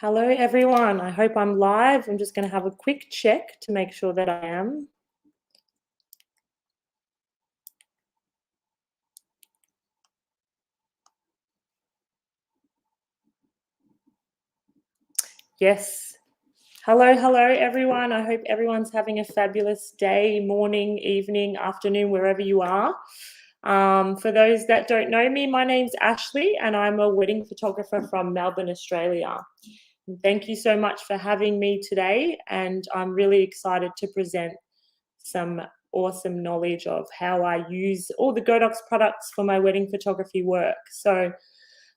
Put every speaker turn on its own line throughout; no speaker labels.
Hello, everyone. I hope I'm live. I'm just going to have a quick check to make sure that I am. Yes. Hello, everyone. I hope everyone's having a fabulous day, morning, evening, afternoon, wherever you are. For those that don't know me, my name's Ashley, and I'm a wedding photographer from Melbourne, Australia. Thank you so much for having me today, and I'm really excited to present some awesome knowledge of how I use all the Godox products for my wedding photography work. So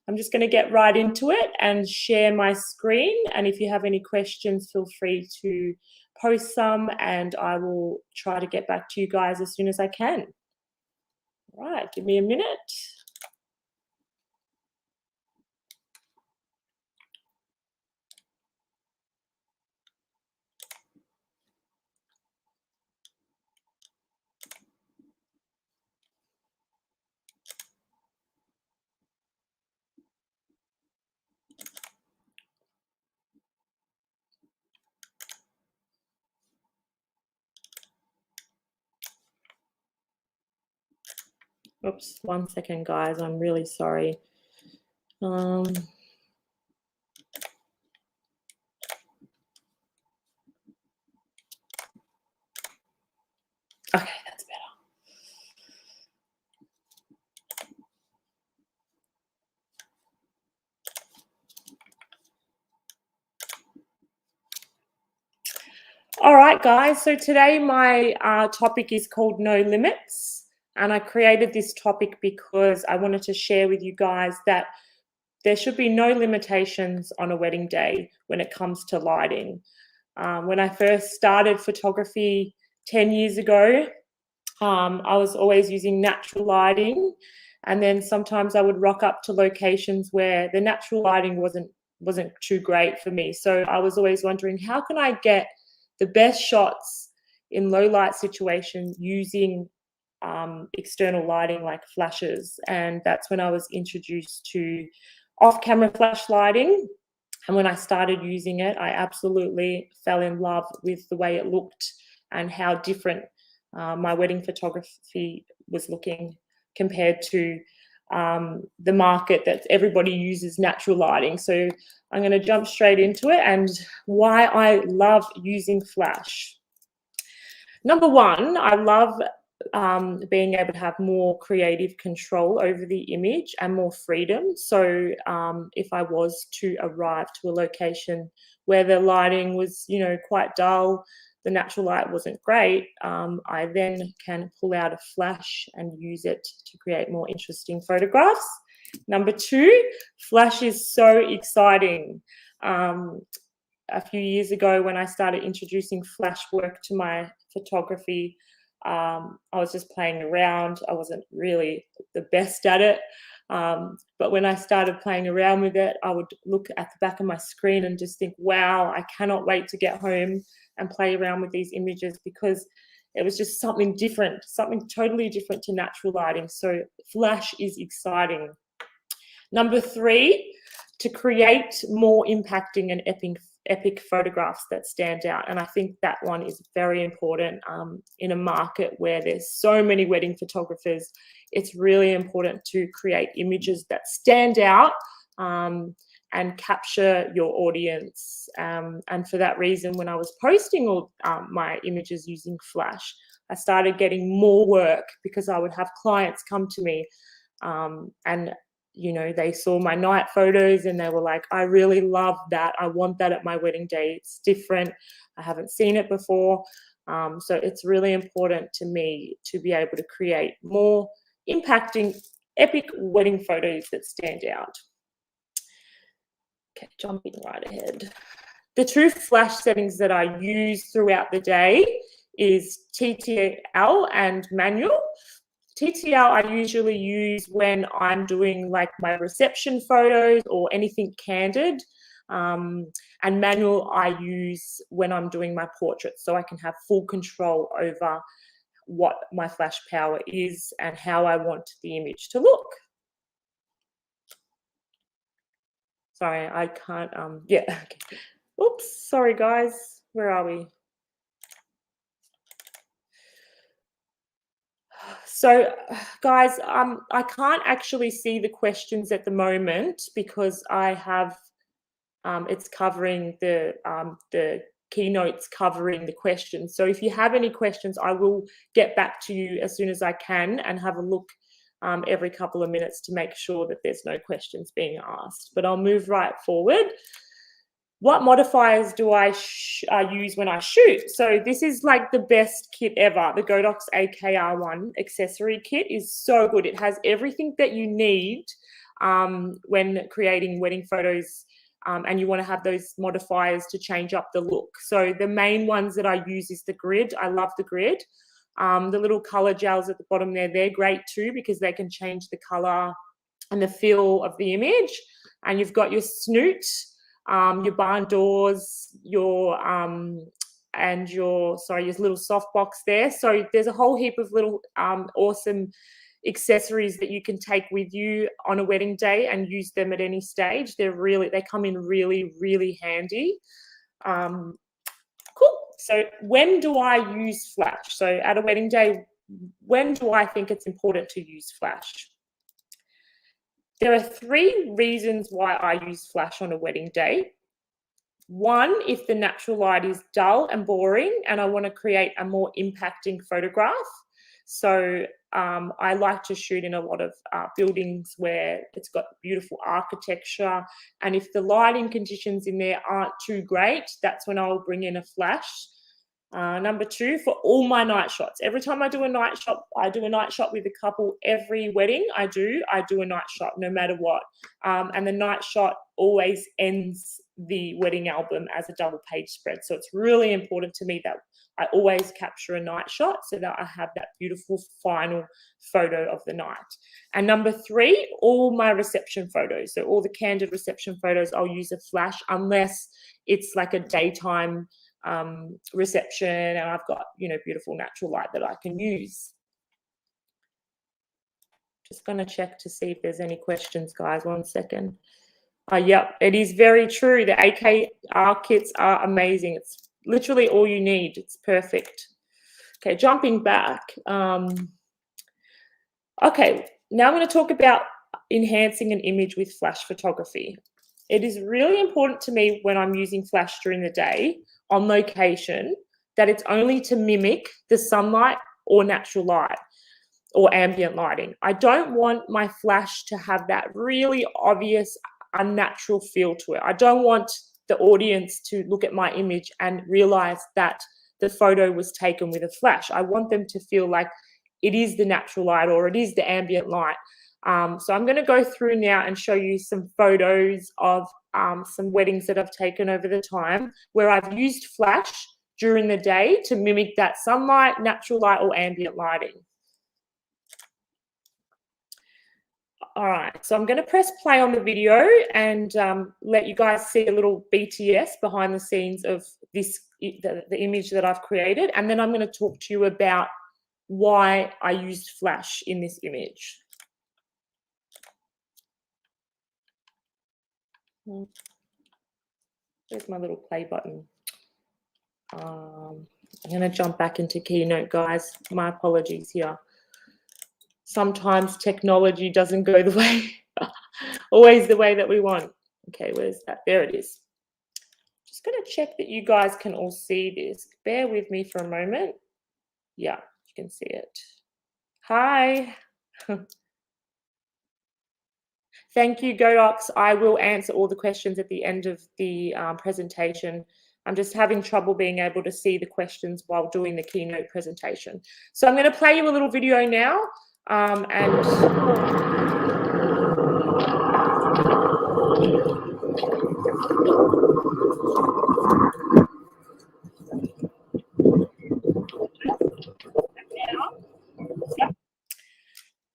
I'm just going to get right into it and share my screen. And if you have any questions, feel free to post some and I will try to get back to you guys as soon as I can. All right, give me a minute. Oops, 1 second, guys. I'm really sorry. Okay, that's better. All right, guys. So today my topic is called No Limits. And I created this topic because I wanted to share with you guys that there should be no limitations on a wedding day when it comes to lighting. When I first started photography 10 years ago, I was always using natural lighting. And then sometimes I would rock up to locations where the natural lighting wasn't too great for me. So I was always wondering, how can I get the best shots in low light situations using external lighting like flashes? And that's when I was introduced to off-camera flash lighting. And when I started using it, I absolutely fell in love with the way it looked and how different my wedding photography was looking compared to the market that everybody uses natural lighting. So I'm going to jump straight into it and why I love using flash. Number one, I love being able to have more creative control over the image and more freedom. So if I was to arrive to a location where the lighting was, quite dull, the natural light wasn't great, I then can pull out a flash and use it to create more interesting photographs. Number two, flash is so exciting. A few years ago when I started introducing flash work to my photography, I was just playing around. I wasn't really the best at it. But when I started playing around with it, I would look at the back of my screen and just think, wow, I cannot wait to get home and play around with these images because it was just something different, something totally different to natural lighting. So flash is exciting. Number three, to create more impacting and epic photographs that stand out. And I think that one is very important in a market where there's so many wedding photographers. It's really important to create images that stand out and capture your audience. And for that reason, when I was posting all my images using flash, I started getting more work because I would have clients come to me and they saw my night photos and they were like, I really love that. I want that at my wedding day. It's different. I haven't seen it before. So it's really important to me to be able to create more impacting, epic wedding photos that stand out. Okay, jumping right ahead. The two flash settings that I use throughout the day is TTL and manual. TTL I usually use when I'm doing like my reception photos or anything candid. And manual I use when I'm doing my portraits, so I can have full control over what my flash power is and how I want the image to look. Sorry, I can't, yeah. Okay. Oops, sorry guys, where are we? So, guys, I can't actually see the questions at the moment because I have it's covering the keynotes covering the questions. So, if you have any questions, I will get back to you as soon as I can and have a look every couple of minutes to make sure that there's no questions being asked. But I'll move right forward. What modifiers do I use when I shoot? So this is like the best kit ever. The Godox AKR1 accessory kit is so good. It has everything that you need when creating wedding photos, and you want to have those modifiers to change up the look. So the main ones that I use is the grid. I love the grid. The little color gels at the bottom there, they're great too because they can change the color and the feel of the image. And you've got your snoot, your barn doors, your your little soft box there. So there's a whole heap of little awesome accessories that you can take with you on a wedding day and use them at any stage. They come in really, really handy. Cool. So when do I use flash? So at a wedding day, when do I think it's important to use flash? There are 3 reasons why I use flash on a wedding day. One, if the natural light is dull and boring and I want to create a more impacting photograph. So I like to shoot in a lot of buildings where it's got beautiful architecture. And if the lighting conditions in there aren't too great, that's when I'll bring in a flash. Number 2, for all my night shots. Every time I do a night shot, I do a night shot with a couple. Every wedding I do a night shot, no matter what. And the night shot always ends the wedding album as a double page spread. So it's really important to me that I always capture a night shot so that I have that beautiful final photo of the night. And number 3, all my reception photos. So all the candid reception photos, I'll use a flash unless it's like a daytime reception and I've got, beautiful natural light that I can use. Just going to check to see if there's any questions, guys. 1 second. Yep, it is very true. The AKR kits are amazing. It's literally all you need. It's perfect. Okay, jumping back. Okay, now I'm going to talk about enhancing an image with flash photography. It is really important to me when I'm using flash during the day on location that it's only to mimic the sunlight or natural light or ambient lighting. I don't want my flash to have that really obvious unnatural feel to it. I don't want the audience to look at my image and realize that the photo was taken with a flash. I want them to feel like it is the natural light or it is the ambient light. So I'm going to go through now and show you some photos of some weddings that I've taken over the time where I've used flash during the day to mimic that sunlight, natural light, or ambient lighting. All right, so I'm going to press play on the video and let you guys see a little BTS behind the scenes of the image that I've created. And then I'm going to talk to you about why I used flash in this image. There's my little play button. I'm going to jump back into Keynote, guys. My apologies here. Sometimes technology doesn't go the way, always the way that we want. Okay, where's that? There it is. Just going to check that you guys can all see this. Bear with me for a moment. Yeah, you can see it. Hi. Thank you, Godox. I will answer all the questions at the end of the presentation. I'm just having trouble being able to see the questions while doing the keynote presentation. So I'm going to play you a little video now. All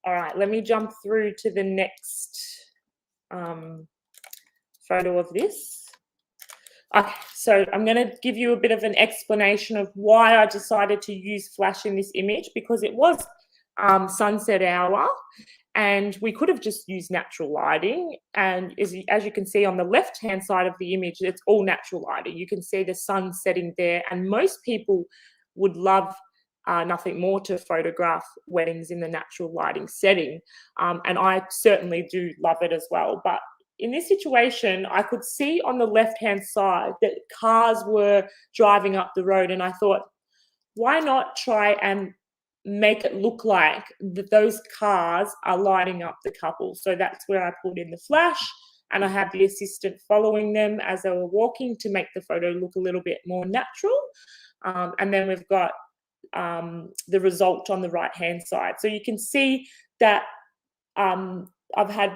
right, let me jump through to the next photo of this. Okay, so I'm going to give you a bit of an explanation of why I decided to use flash in this image, because it was sunset hour, and we could have just used natural lighting. And as you can see on the left-hand side of the image, it's all natural lighting. You can see the sun setting there, and most people would love nothing more to photograph weddings in the natural lighting setting. And I certainly do love it as well. But in this situation, I could see on the left-hand side that cars were driving up the road, and I thought, why not try and make it look like those cars are lighting up the couple? So that's where I pulled in the flash, and I had the assistant following them as they were walking to make the photo look a little bit more natural. And then we've got the result on the right-hand side. So you can see that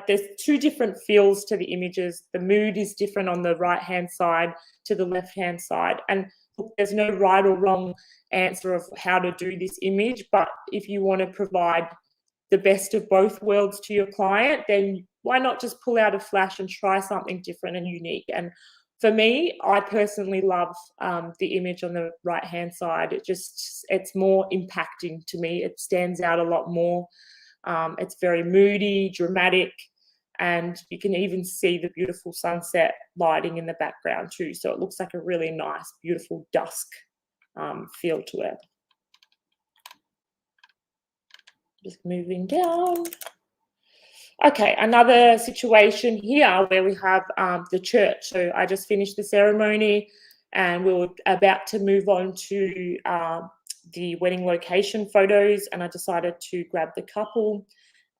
there's two different feels to the images. The mood is different on the right-hand side to the left-hand side. And there's no right or wrong answer of how to do this image, but if you want to provide the best of both worlds to your client, then why not just pull out a flash and try something different and unique? And for me, I personally love the image on the right-hand side. It's more impacting to me. It stands out a lot more. It's very moody, dramatic, and you can even see the beautiful sunset lighting in the background too. So it looks like a really nice, beautiful dusk feel to it. Just moving down. Okay, another situation here where we have the church. So I just finished the ceremony, and we were about to move on to the wedding location photos, and I decided to grab the couple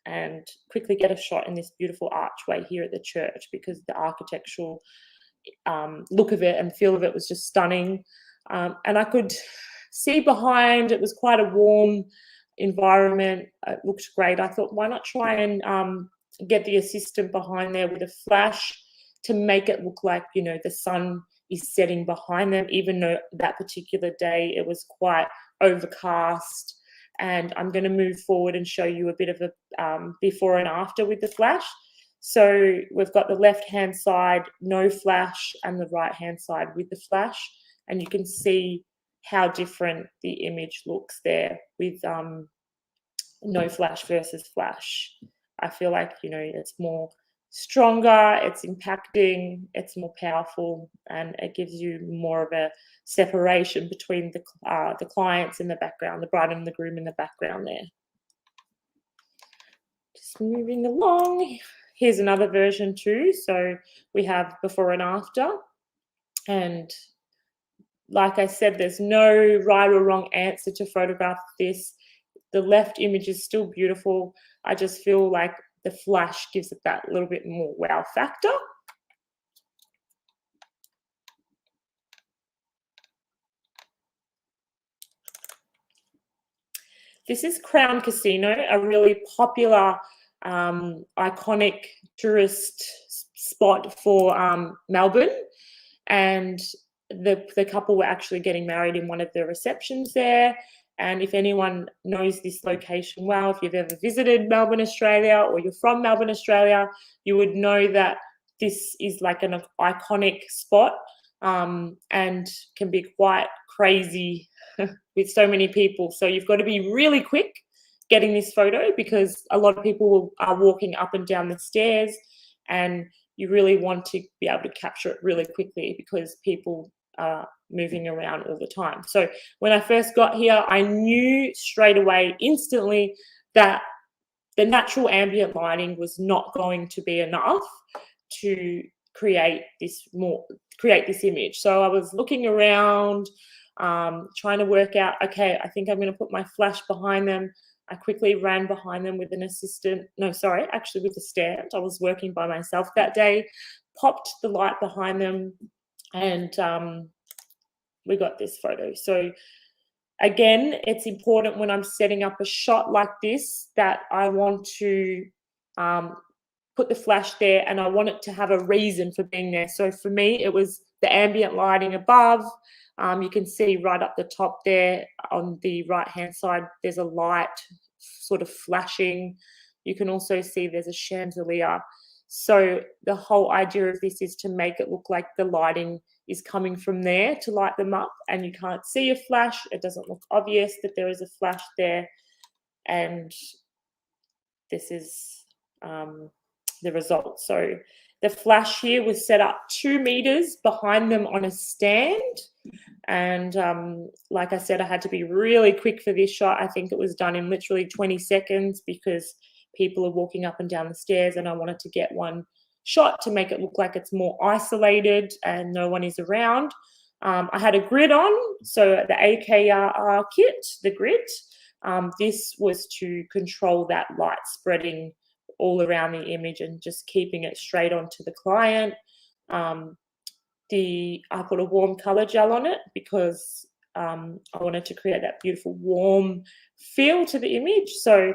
and quickly get a shot in this beautiful archway here at the church, because the architectural look of it and feel of it was just stunning. And I could see behind, it was quite a warm environment. It looked great. I thought, why not try and get the assistant behind there with a flash to make it look like, you know, the sun is setting behind them, even though that particular day it was quite overcast. And I'm going to move forward and show you a bit of a before and after with the flash. So we've got the left-hand side, no flash, and the right-hand side with the flash. And you can see how different the image looks there with no flash versus flash. I feel like, you know, it's more stronger, it's impacting, it's more powerful, and it gives you more of a separation between the clients in the background, the bride and the groom in the background there. Just moving along. Here's another version too. So we have before and after. And like I said, there's no right or wrong answer to photograph this. The left image is still beautiful. I just feel like the flash gives it that little bit more wow factor. This is Crown Casino, a really popular, iconic tourist spot for Melbourne. And the couple were actually getting married in one of the receptions there. And if anyone knows this location well, if you've ever visited Melbourne, Australia, or you're from Melbourne, Australia, you would know that this is like an iconic spot and can be quite crazy with so many people. So you've got to be really quick getting this photo, because a lot of people are walking up and down the stairs, and you really want to be able to capture it really quickly because people are moving around all the time. So when I first got here, I knew straight away, instantly, that the natural ambient lighting was not going to be enough to create this image. So I was looking around, trying to work out, okay, I think I'm going to put my flash behind them. I quickly ran behind them with an assistant. No, sorry, actually with a stand. I was working by myself that day, popped the light behind them, and we got this photo. So again, it's important when I'm setting up a shot like this that I want to put the flash there, and I want it to have a reason for being there. So for me, it was the ambient lighting above. You can see right up the top there on the right-hand side, there's a light sort of flashing. You can also see there's a chandelier. So the whole idea of this is to make it look like the lighting is coming from there to light them up, and you can't see a flash. It doesn't look obvious that there is a flash there. and this is the result. So the flash here was set up 2 meters behind them on a stand. And like I said, I had to be really quick for this shot. I think it was done in literally 20 seconds because people are walking up and down the stairs, and I wanted to get one shot to make it look like it's more isolated and no one is around. I had a grid on, so the AKR kit, the grid, this was to control that light spreading all around the image and just keeping it straight onto the client. I put a warm color gel on it because I wanted to create that beautiful warm feel to the image. So,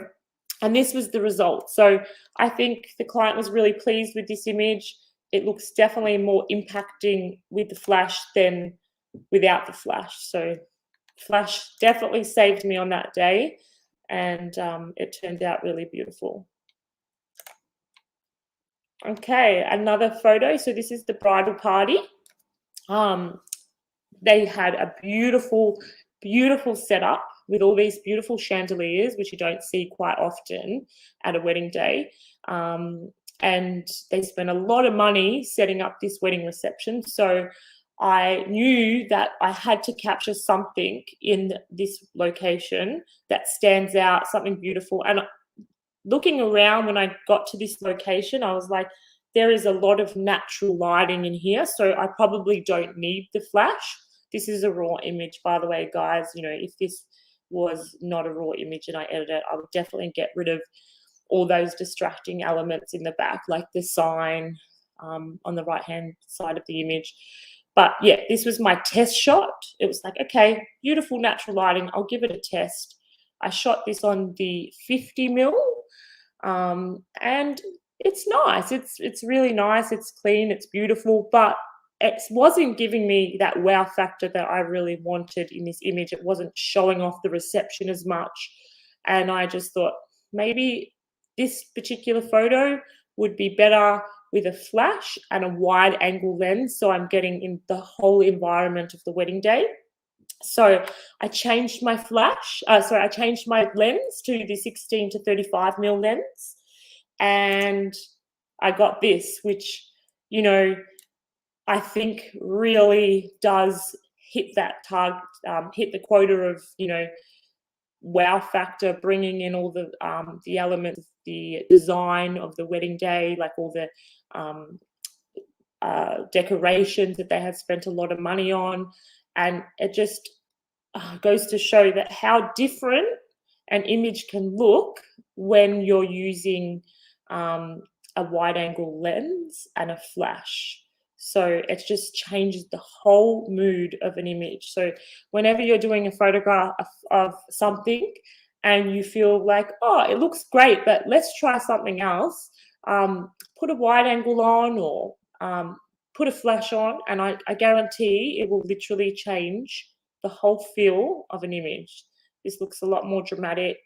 and this was the result. So I think the client was really pleased with this image. It looks definitely more impacting with the flash than without the flash. So flash definitely saved me on that day, and it turned out really beautiful. Okay, another photo. So this is the bridal party. They had a beautiful, beautiful setup with all these beautiful chandeliers, which you don't see quite often at a wedding day. And they spent a lot of money setting up this wedding reception. So I knew that I had to capture something in this location that stands out, something beautiful. And looking around when I got to this location, I was like, there is a lot of natural lighting in here, so I probably don't need the flash. This is a raw image, by the way, guys. You know, if this was not a raw image and I edited it, I would definitely get rid of all those distracting elements in the back, like the sign on the right-hand side of the image. But yeah, this was my test shot. It was like, okay, beautiful natural lighting. I'll give it a test. I shot this on the 50 mil, and it's nice. It's really nice. It's clean. It's beautiful, but it wasn't giving me that wow factor that I really wanted in this image. It wasn't showing off the reception as much, and I just thought maybe this particular photo would be better with a flash and a wide angle lens, so I'm getting in the whole environment of the wedding day. So I changed my I changed my lens to the 16 to 35 mil lens, and I got this, which, you know, I think really does hit that target, hit the quota of, you know, wow factor, bringing in all the elements, the design of the wedding day, like all the decorations that they had spent a lot of money on. And it just goes to show that how different an image can look when you're using a wide angle lens and a flash. So it just changes the whole mood of an image. So whenever you're doing a photograph of something and you feel like, oh, it looks great, but let's try something else, put a wide angle on or put a flash on, and I guarantee it will literally change the whole feel of an image. This looks a lot more dramatic.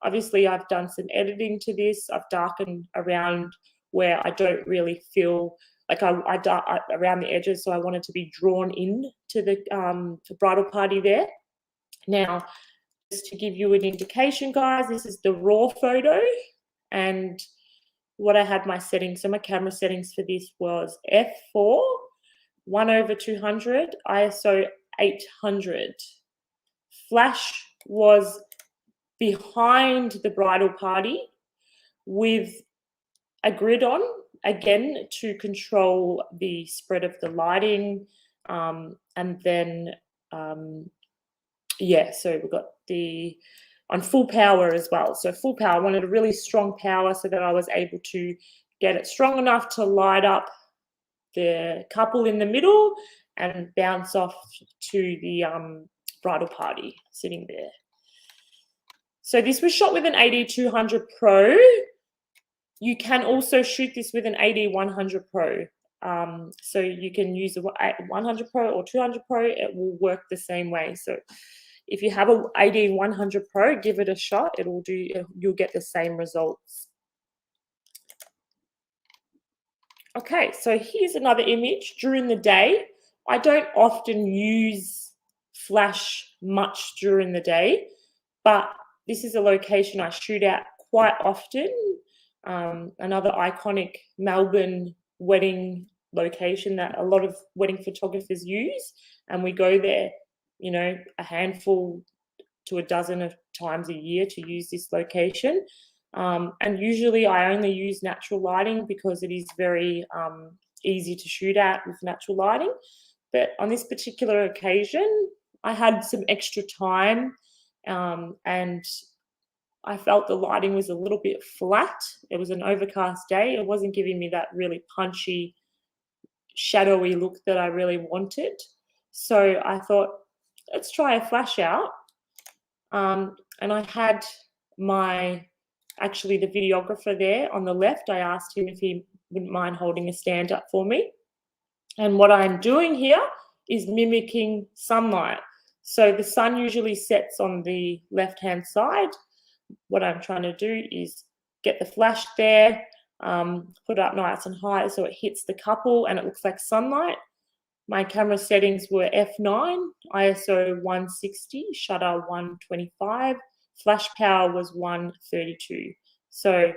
Obviously, I've done some editing to this. I've darkened around where I don't really feel like I dark around the edges, so I wanted to be drawn in to the bridal party there. Now, just to give you an indication, guys, this is the raw photo, and what I had my settings. So my camera settings for this was f4, 1/200, ISO 800. Flash was behind the bridal party with a grid on, again, to control the spread of the lighting. And then, yeah, so we've got the on full power as well. So full power, I wanted a really strong power so that I was able to get it strong enough to light up the couple in the middle and bounce off to the bridal party sitting there. So this was shot with an AD200 Pro. You can also shoot this with an AD100 Pro. So you can use a 100 Pro or 200 Pro, it will work the same way. So if you have a AD100 Pro, give it a shot. You'll get the same results. Okay, so here's another image during the day. I don't often use flash much during the day, but This is a location I shoot at quite often. Another iconic Melbourne wedding location that a lot of wedding photographers use, and we go there, you know, a handful to a dozen of times a year to use this location. And usually I only use natural lighting because it is very easy to shoot at with natural lighting. But on this particular occasion, I had some extra time, and I felt the lighting was a little bit flat. It was an overcast day. It wasn't giving me that really punchy, shadowy look that I really wanted. So I thought, let's try a flash out. And I had actually the videographer there on the left. I asked him if he wouldn't mind holding a stand up for me. And what I'm doing here is mimicking sunlight. So the sun usually sets on the left-hand side. What I'm trying to do is get the flash there, put it up nice and high so it hits the couple and it looks like sunlight. My camera settings were f9, ISO 160, shutter 125, flash power was 132. So,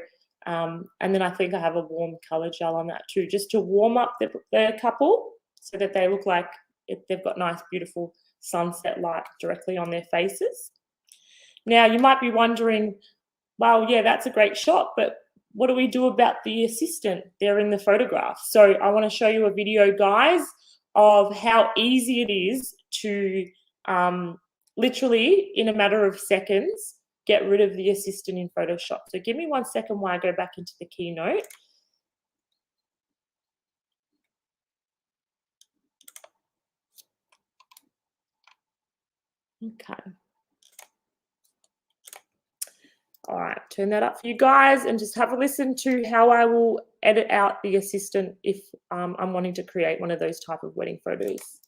and then I think I have a warm color gel on that too, just to warm up the couple so that they look like they've got nice, beautiful sunset light directly on their faces. Now, you might be wondering, well, yeah, that's a great shot, but what do we do about the assistant there in the photograph? So I want to show you a video, guys, of how easy it is to literally, in a matter of seconds, get rid of the assistant in Photoshop. So give me 1 second while I go back into the keynote. Okay. All right, turn that up for you guys and just have a listen to how I will edit out the assistant if I'm wanting to create one of those type of wedding photos.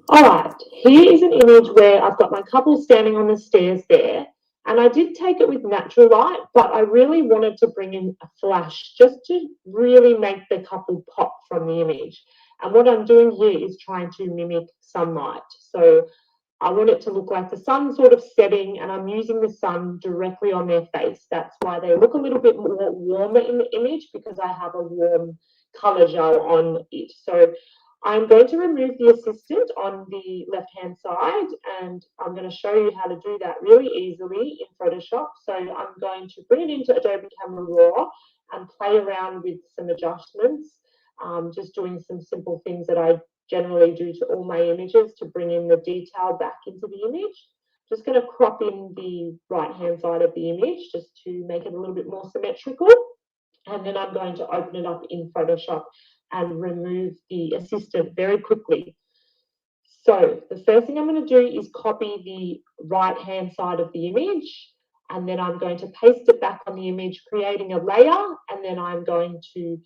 All right, here is an image where I've got my couple standing on the stairs there, and I did take it with natural light, but I really wanted to bring in a flash just to really make the couple pop from the image. And what I'm doing here is trying to mimic sunlight. So I want it to look like the sun sort of setting, and I'm using the sun directly on their face. That's why they look a little bit more warmer in the image, because I have a warm color gel on it. So I'm going to remove the assistant on the left-hand side, and I'm going to show you how to do that really easily in Photoshop. So I'm going to bring it into Adobe Camera Raw and play around with some adjustments, just doing some simple things that I generally do to all my images to bring in the detail back into the image. Just going to crop in the right-hand side of the image just to make it a little bit more symmetrical. And then I'm going to open it up in Photoshop and remove the assistant very quickly. So the first thing I'm going to do is copy the right-hand side of the image, and then I'm going to paste it back on the image, creating a layer, and then I'm going to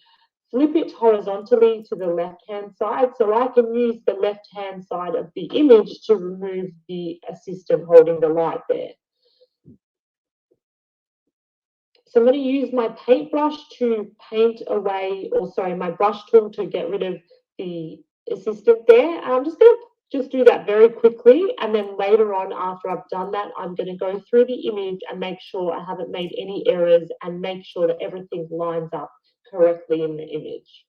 flip it horizontally to the left-hand side so I can use the left-hand side of the image to remove the assistant holding the light there. So I'm going to use my paintbrush to paint away, or sorry, my brush tool to get rid of the assistant there. And I'm just going to do that very quickly. And then later on, after I've done that, I'm going to go through the image and make sure I haven't made any errors and make sure that everything lines up correctly in the image.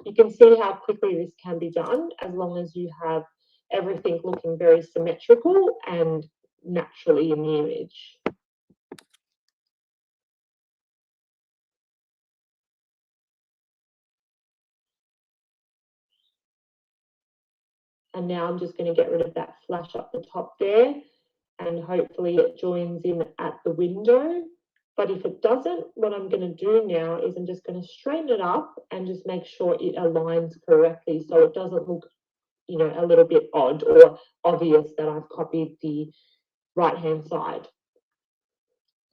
You can see how quickly this can be done as long as you have everything looking very symmetrical and naturally in the image. And now I'm just going to get rid of that flash up the top there, and hopefully it joins in at the window. But if it doesn't, what I'm going to do now is I'm just going to straighten it up and just make sure it aligns correctly so it doesn't look, you know, a little bit odd or obvious that I've copied the right-hand side.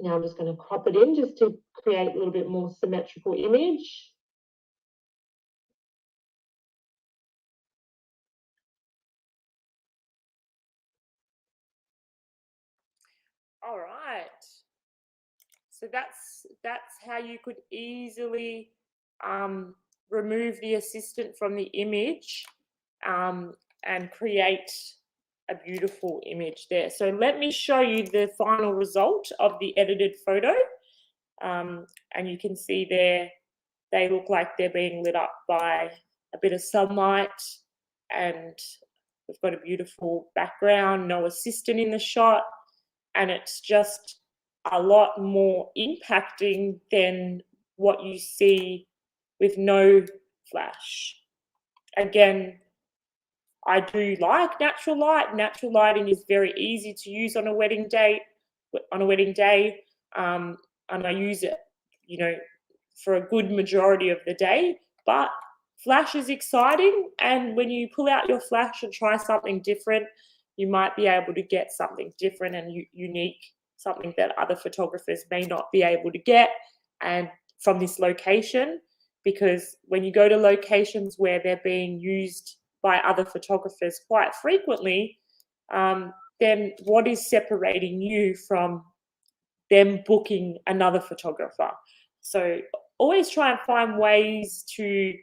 Now I'm just going to crop it in just to create a little bit more symmetrical image. All right. So that's how you could easily remove the assistant from the image and create a beautiful image there. So let me show you the final result of the edited photo. And you can see there, they look like they're being lit up by a bit of sunlight, and we've got a beautiful background, no assistant in the shot, and it's just a lot more impacting than what you see with no flash. Again, I do like natural light. Natural lighting is very easy to use on a wedding day, and I use it, you know, for a good majority of the day. But flash is exciting, and when you pull out your flash and try something different, you might be able to get something different and unique, something that other photographers may not be able to get, and from this location. Because when you go to locations where they're being used by other photographers quite frequently, then what is separating you from them booking another photographer? So always try and find ways to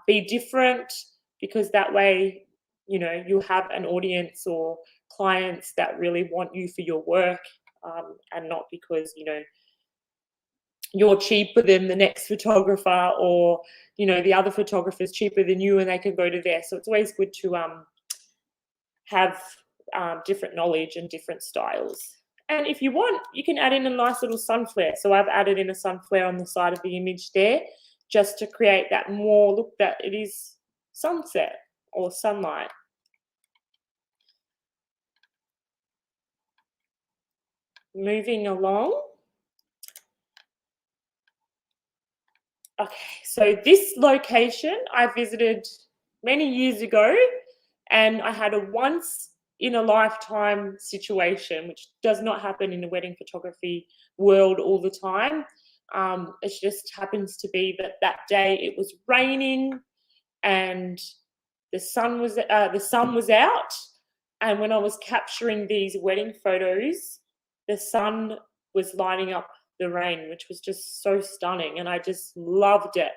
be different, because that way, you know, you'll have an audience or clients that really want you for your work, and not because, you know, you're cheaper than the next photographer, or, you know, the other photographer is cheaper than you and they can go to there. So it's always good to have different knowledge and different styles. And if you want, you can add in a nice little sun flare. So I've added in a sun flare on the side of the image there, just to create that more look that it is sunset or sunlight. Moving along. Okay, so this location I visited many years ago, and I had a once in a lifetime situation, which does not happen in the wedding photography world all the time. It just happens to be that that day it was raining and the sun was out, and when I was capturing these wedding photos, the sun was lighting up the rain, which was just so stunning, and I just loved it.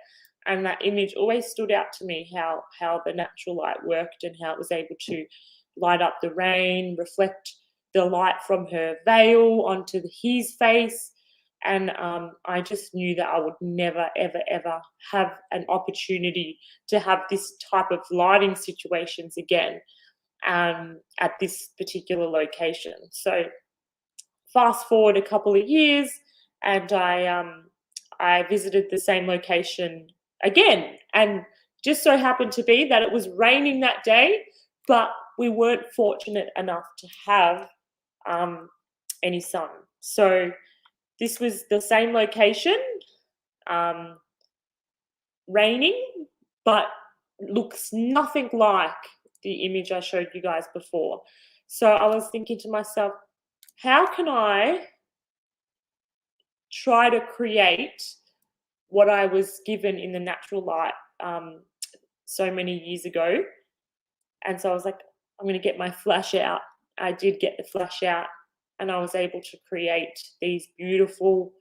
And that image always stood out to me, how the natural light worked and how it was able to light up the rain, reflect the light from her veil onto his face. And I just knew that I would never, ever, ever have an opportunity to have this type of lighting situations again at this particular location. So fast forward a couple of years, and I visited the same location again, and just so happened to be that it was raining that day, but we weren't fortunate enough to have any sun. So this was the same location, raining, but looks nothing like the image I showed you guys before. So I was thinking to myself, how can I try to create what I was given in the natural light so many years ago? And so I was like, I'm going to get my flash out. I did get the flash out, and I was able to create these beautiful,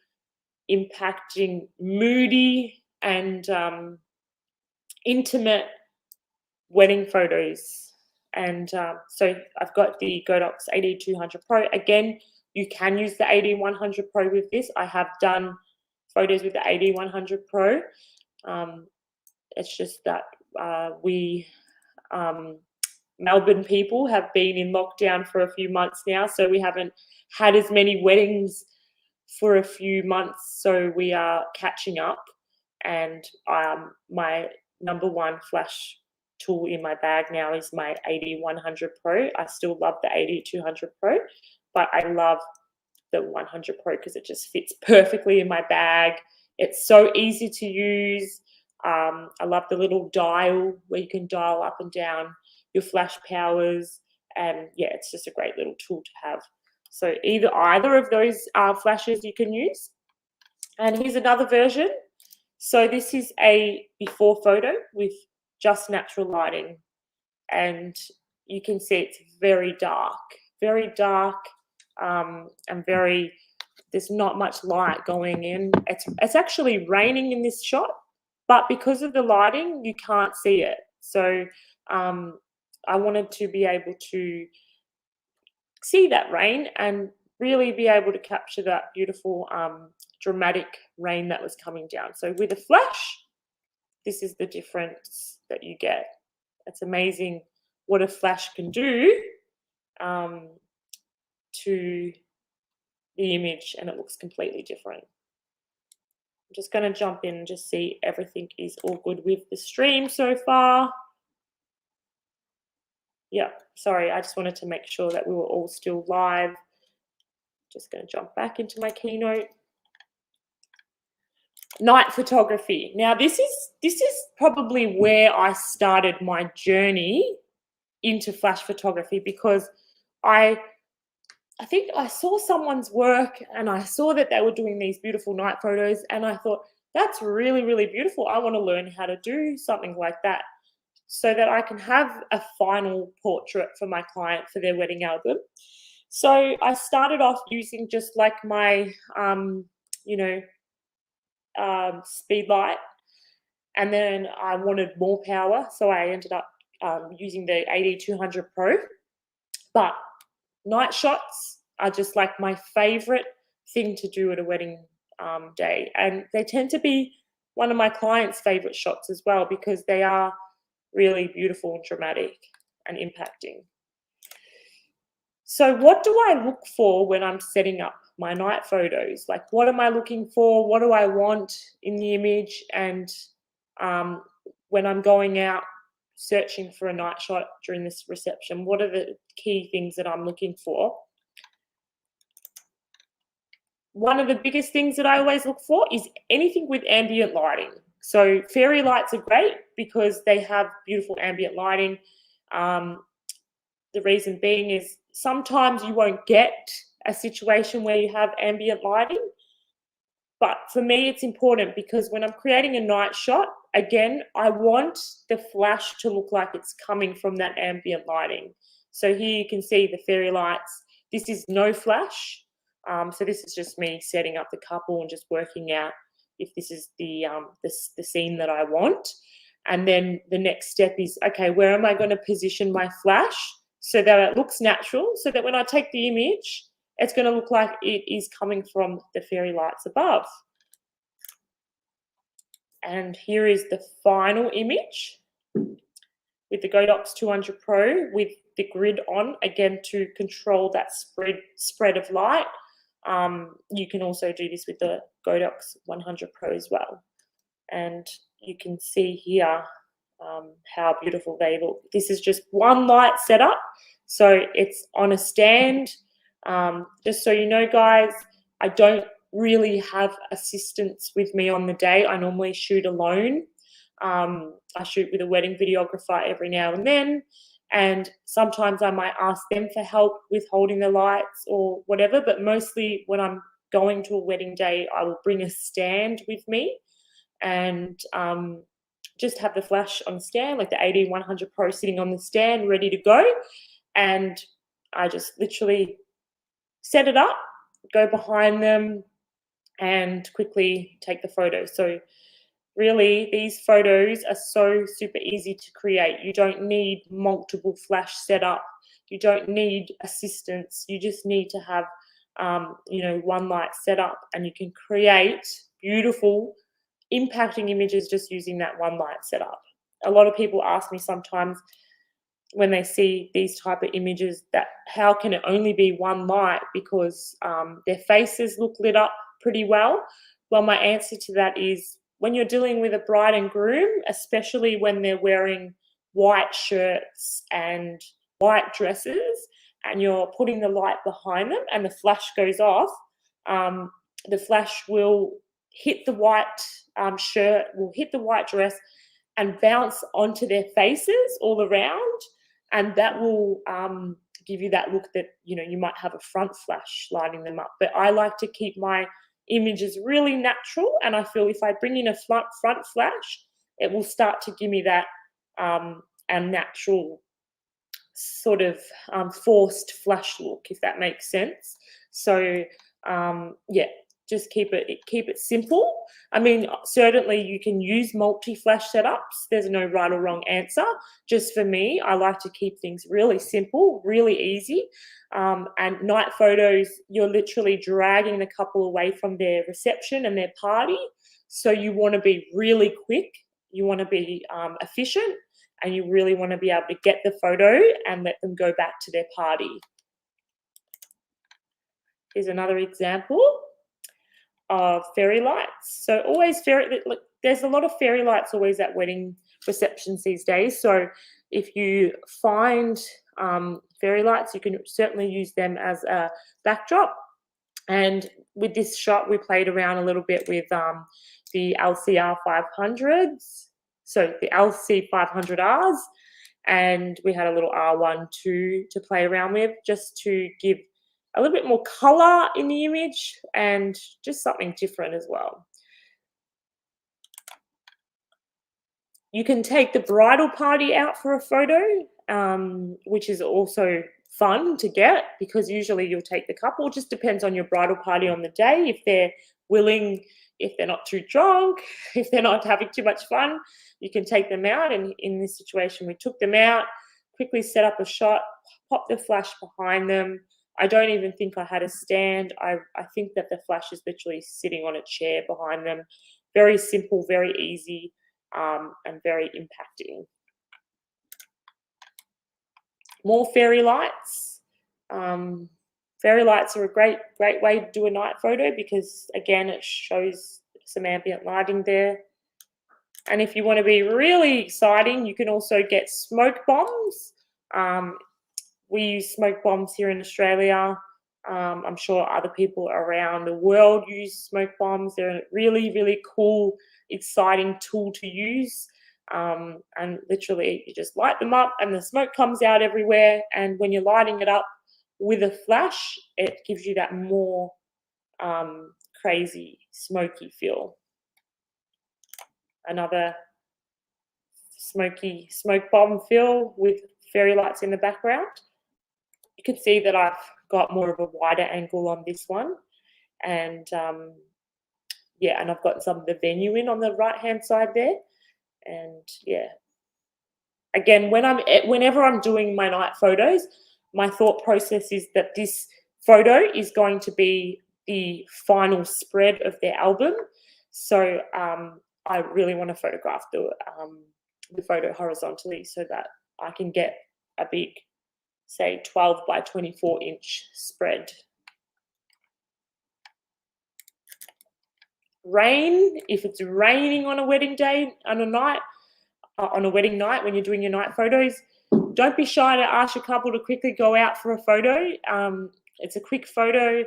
impacting, moody, and intimate wedding photos. And so I've got the Godox AD200 Pro. Again, you can use the AD100 Pro with this. I have done photos with the AD100 Pro. It's just that we Melbourne people have been in lockdown for a few months now, so we haven't had as many weddings for a few months, so we are catching up. And my number one flash tool in my bag now is my AD100 Pro. I still love the AD200 Pro, but I love the 100 Pro because it just fits perfectly in my bag. It's so easy to use. I love the little dial where you can dial up and down your flash powers, and yeah, it's just a great little tool to have. So either of those flashes you can use. And here's another version. So this is a before photo with just natural lighting, and you can see it's very dark, and there's not much light going in. It's actually raining in this shot, but because of the lighting, you can't see it. So I wanted to be able to see that rain and really be able to capture that beautiful dramatic rain that was coming down. So with a flash, this is the difference that you get. It's amazing what a flash can do to the image, and it looks completely different. I'm just going to jump in and just see everything is all good with the stream so far. Yeah, sorry, I just wanted to make sure that we were all still live. Just going to jump back into my keynote. Night photography. Now, this is probably where I started my journey into flash photography, because I think I saw someone's work and I saw that they were doing these beautiful night photos, and I thought, that's really, really beautiful. I want to learn how to do something like that so that I can have a final portrait for my client for their wedding album. So I started off using just like my, speed light, and then I wanted more power, so I ended up using the AD200 Pro. But night shots are just like my favorite thing to do at a wedding day, and they tend to be one of my clients' favorite shots as well, because they are really beautiful and dramatic and impacting. So what do I look for when I'm setting up my night photos? Like, what am I looking for? What do I want in the image? And when I'm going out searching for a night shot during this reception, what are the key things that I'm looking for? One of the biggest things that I always look for is anything with ambient lighting. So fairy lights are great because they have beautiful ambient lighting. The reason being is sometimes you won't get a situation where you have ambient lighting. But for me, it's important because when I'm creating a night shot, again, I want the flash to look like it's coming from that ambient lighting. So here you can see the fairy lights. This is no flash. So this is just me setting up the couple and just working out if this is the scene that I want. And then the next step is, okay, where am I going to position my flash so that it looks natural, so that when I take the image, it's going to look like it is coming from the fairy lights above. And here is the final image with the Godox 200 Pro with the grid on, again, to control that spread of light. You can also do this with the Godox 100 Pro as well. And you can see here how beautiful they look. This is just one light setup. So it's on a stand. Just so you know, guys, I don't really have assistants with me on the day. I normally shoot alone. I shoot with a wedding videographer every now and then. And sometimes I might ask them for help with holding the lights or whatever. But mostly when I'm going to a wedding day, I will bring a stand with me and just have the flash on stand, like the AD100 Pro sitting on the stand, ready to go. And I just literally set it up, go behind them, and quickly take the photo. So really, these photos are so super easy to create. You don't need multiple flash setup. You don't need assistance. You just need to have, one light setup, and you can create beautiful, impacting images just using that one light setup. A lot of people ask me sometimes when they see these type of images that how can it only be one light because their faces look lit up pretty well. Well, my answer to that is when you're dealing with a bride and groom, especially when they're wearing white shirts and white dresses and you're putting the light behind them and the flash goes off, the flash will hit the white shirt, will hit the white dress and bounce onto their faces all around. And that will give you that look that, you might have a front flash lighting them up. But I like to keep my images really natural. And I feel if I bring in a front flash, it will start to give me that a natural sort of forced flash look, if that makes sense. So, just keep it simple. I mean, certainly you can use multi-flash setups. There's no right or wrong answer. Just for me, I like to keep things really simple, really easy. And night photos, you're literally dragging the couple away from their reception and their party. So you want to be really quick. You want to be efficient, and you really want to be able to get the photo and let them go back to their party. Here's another example of fairy lights. So always there's a lot of fairy lights always at wedding receptions these days. So if you find fairy lights, you can certainly use them as a backdrop. And with this shot, we played around a little bit with the LCR 500s, so the LC 500Rs, and we had a little R1 2 to play around with, just to give a little bit more color in the image and just something different as well. You can take the bridal party out for a photo, which is also fun to get, because usually you'll take the couple. It just depends on your bridal party on the day. If they're willing, if they're not too drunk, if they're not having too much fun, you can take them out. And in this situation, we took them out, quickly set up a shot, pop the flash behind them. I don't even think I had a stand. I think that the flash is literally sitting on a chair behind them. Very simple, very easy, and very impacting. More fairy lights. Fairy lights are a great way to do a night photo, because again, it shows some ambient lighting there. And if you want to be really exciting, you can also get smoke bombs. We use smoke bombs here in Australia. I'm sure other people around the world use smoke bombs. They're a really, really cool, exciting tool to use. And literally you just light them up and the smoke comes out everywhere. And when you're lighting it up with a flash, it gives you that more crazy, smoky feel. Another smoky smoke bomb feel with fairy lights in the background. You can see that I've got more of a wider angle on this one. And yeah, and I've got some of the venue in on the right-hand side there. And yeah, again, whenever I'm doing my night photos, my thought process is that this photo is going to be the final spread of their album. So I really want to photograph the photo horizontally so that I can get a big, say, 12 by 24 inch spread. Rain, if it's raining on a wedding day, on a wedding night when you're doing your night photos, don't be shy to ask your couple to quickly go out for a photo. It's a quick photo,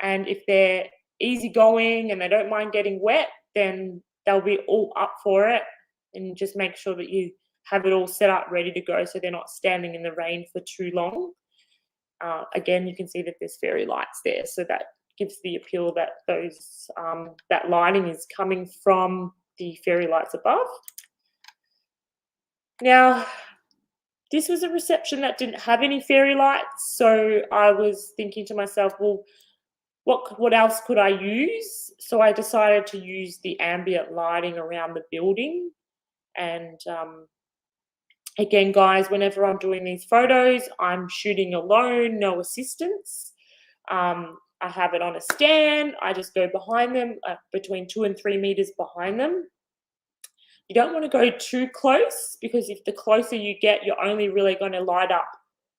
and if they're easygoing and they don't mind getting wet, then they'll be all up for it. And just make sure that you have it all set up ready to go so they're not standing in the rain for too long. Again, you can see that there's fairy lights there, so that gives the appeal that that lighting is coming from the fairy lights above. Now, this was a reception that didn't have any fairy lights, so I was thinking to myself, well, what else could I use? So I decided to use the ambient lighting around the building. And again, guys, whenever I'm doing these photos, I'm shooting alone, no assistance. I have it on a stand. I just go behind them, between 2 and 3 meters behind them. You don't want to go too close, because if the closer you get, you're only really going to light up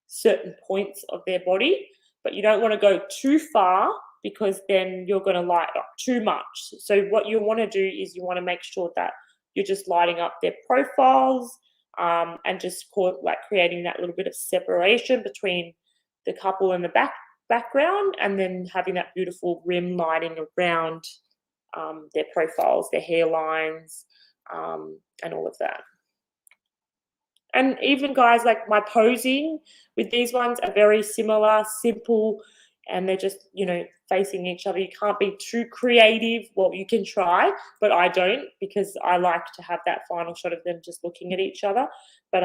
certain points of their body. But you don't want to go too far, because then you're going to light up too much. So what you want to do is you want to make sure that you're just lighting up their profiles, and just creating that little bit of separation between the couple and the background, and then having that beautiful rim lighting around their profiles, their hairlines, and all of that. And even, guys, like my posing with these ones are very similar, simple, and they're just, facing each other. You can't be too creative. Well, you can try, but I don't, because I like to have that final shot of them just looking at each other. But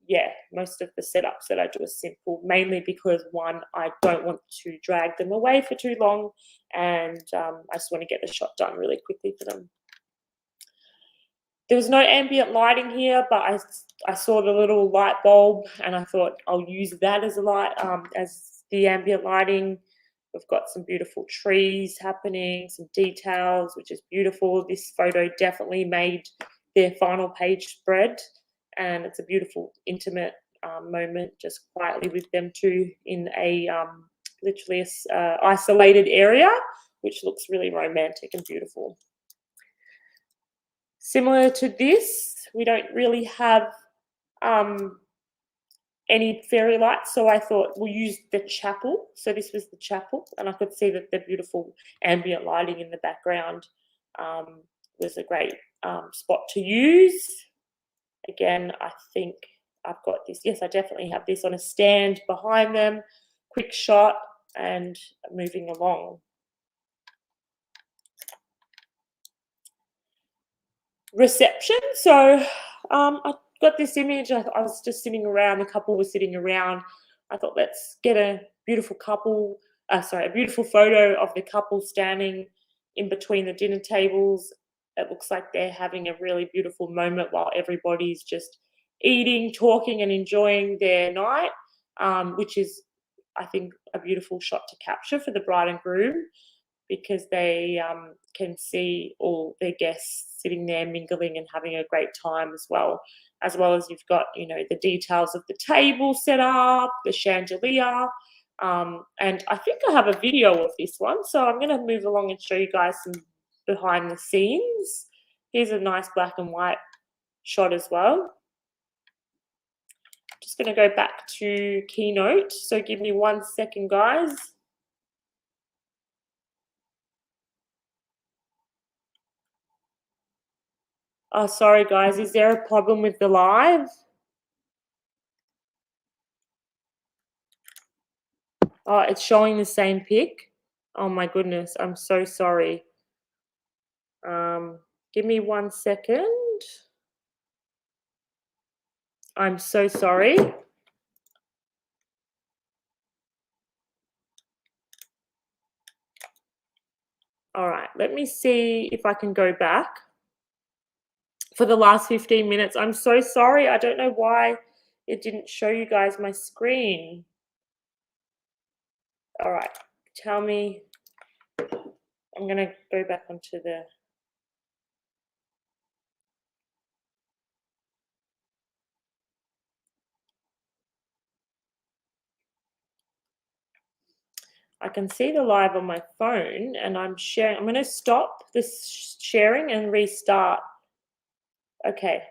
yeah, most of the setups that I do are simple, mainly because one, I don't want to drag them away for too long, and I just want to get the shot done really quickly for them. There was no ambient lighting here, but I saw the little light bulb and I thought I'll use that as a light, as the ambient lighting. We've got some beautiful trees happening, some details, which is beautiful. This photo definitely made their final page spread, and it's a beautiful, intimate moment, just quietly with them two in a literally isolated area, which looks really romantic and beautiful. Similar to this, we don't really have any fairy lights, so I thought we'll use the chapel. So this was the chapel, and I could see that the beautiful ambient lighting in the background was a great spot to use. Again, I think I've got this. Yes, I definitely have this on a stand behind them. Quick shot and moving along. Reception. So I got this image. I was just sitting around. The couple was sitting around. I thought, let's get a beautiful couple. A beautiful photo of the couple standing in between the dinner tables. It looks like they're having a really beautiful moment while everybody's just eating, talking, and enjoying their night, which is, I think, a beautiful shot to capture for the bride and groom, because they can see all their guests sitting there mingling and having a great time as well as you've got, you know, the details of the table set up, the chandelier, and I think I have a video of this one, so I'm going to move along and show you guys some behind the scenes. Here's a nice black and white shot as well. Just going to go back to Keynote, so give me 1 second, guys. Oh, sorry, guys. Is there a problem with the live? Oh, it's showing the same pic. Oh, my goodness. I'm so sorry. Give me 1 second. I'm so sorry. All right. Let me see if I can go back for the last 15 minutes. I'm so sorry. I don't know why it didn't show you guys my screen. All right. Tell me. I'm going to go back onto the... I can see the live on my phone and I'm sharing. I'm going to stop this sharing and restart. Okay.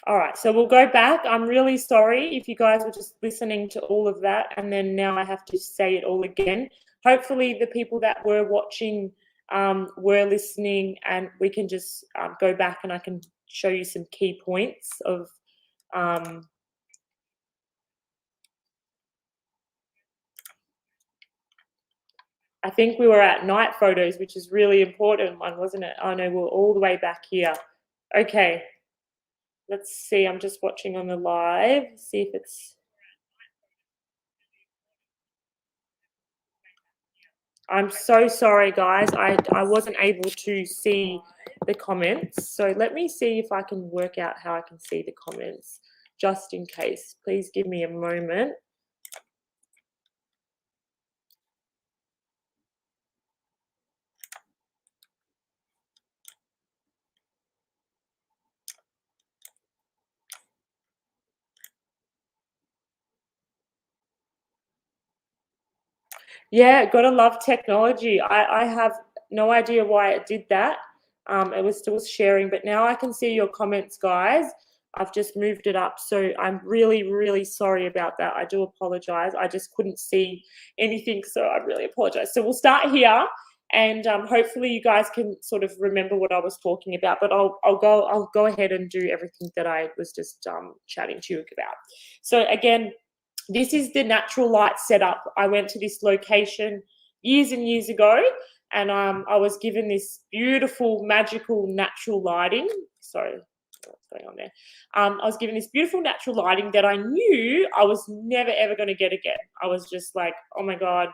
All right, so we'll go back. I'm really sorry if you guys were just listening to all of that and then now I have to say it all again. Hopefully the people that were watching were listening, and we can just go back and I can show you some key points of I think we were at night photos, which is really important one, wasn't it? Oh no, we're all the way back here. Okay. Let's see, I'm just watching on the live, see if it's... I'm so sorry, guys. I wasn't able to see the comments. So let me see if I can work out how I can see the comments, just in case. Please give me a moment. Yeah, gotta love technology. I have no idea why it did that. It was still sharing, but now I can see your comments, guys. I've just moved it up. So I'm really, really sorry about that. I do apologize. I just couldn't see anything, so I really apologize. So we'll start here. and hopefully you guys can sort of remember what I was talking about. But I'll go ahead and do everything that I was just chatting to you about. So again, this is the natural light setup. I went to this location years and years ago, and I was given this beautiful, magical, natural lighting. Sorry, what's going on there? I was given this beautiful natural lighting that I knew I was never, ever going to get again. I was just like, oh my God,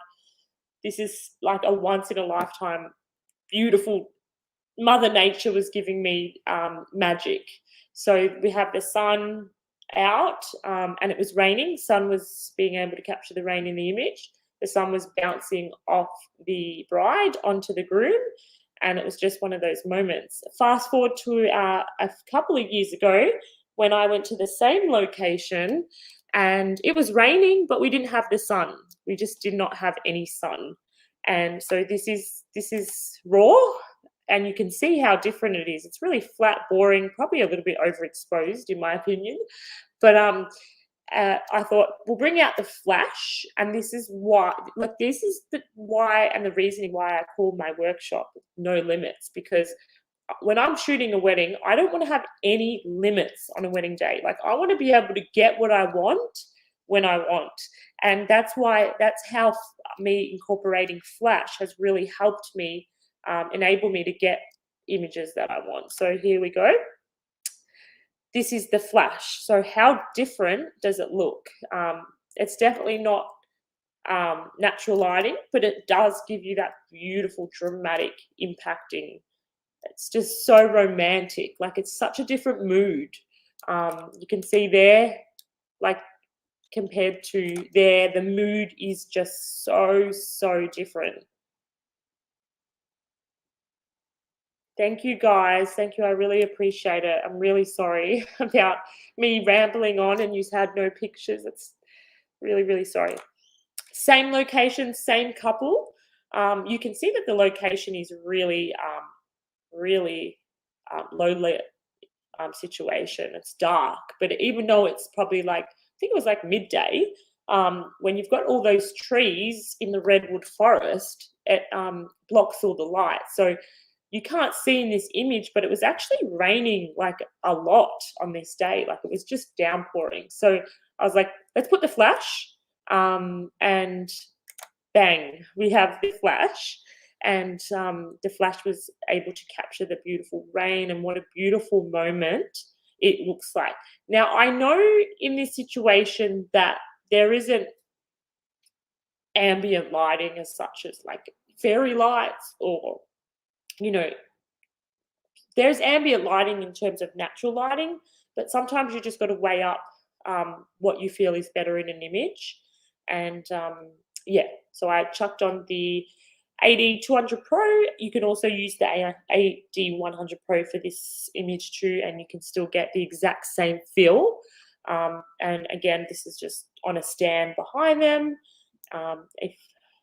this is like a once in a lifetime beautiful. Mother Nature was giving me magic. So we have the sun out, and it was raining. Sun was being able to capture the rain in the image. The sun was bouncing off the bride onto the groom, and it was just one of those moments. Fast forward to a couple of years ago when I went to the same location, and it was raining, but we didn't have the sun. We just did not have any sun. And so this is raw, and you can see how different it is. It's really flat, boring, probably a little bit overexposed in my opinion. But I thought we'll bring out the flash, and this is why, like, this is the why and the reasoning why I call my workshop No Limits, because when I'm shooting a wedding, I don't want to have any limits on a wedding day. Like, I want to be able to get what I want when I want. And that's how me incorporating flash has really helped me enable me to get images that I want. So here we go. This is the flash. So how different does it look? It's definitely not natural lighting, but it does give you that beautiful, dramatic, impacting. It's just so romantic. Like, it's such a different mood. You can see there, like, compared to there, the mood is just so, so different. Thank you, guys. Thank you. I really appreciate it. I'm really sorry about me rambling on and you had no pictures. It's really, really sorry. Same location, same couple. You can see that the location is really, really low lit situation. It's dark, but even though it's probably like, I think it was like midday, when you've got all those trees in the redwood forest, it blocks all the light. So you can't see in this image, but it was actually raining like a lot on this day. Like, it was just downpouring. So I was like, let's put the flash, and bang, we have the flash. And the flash was able to capture the beautiful rain, and what a beautiful moment it looks like. Now, I know in this situation that there isn't ambient lighting as such as like fairy lights, or, you know, there's ambient lighting in terms of natural lighting, but sometimes you just got to weigh up what you feel is better in an image. And yeah, so I chucked on the AD200 Pro. You can also use the AD100 Pro for this image too, and you can still get the exact same feel. And again, this is just on a stand behind them. If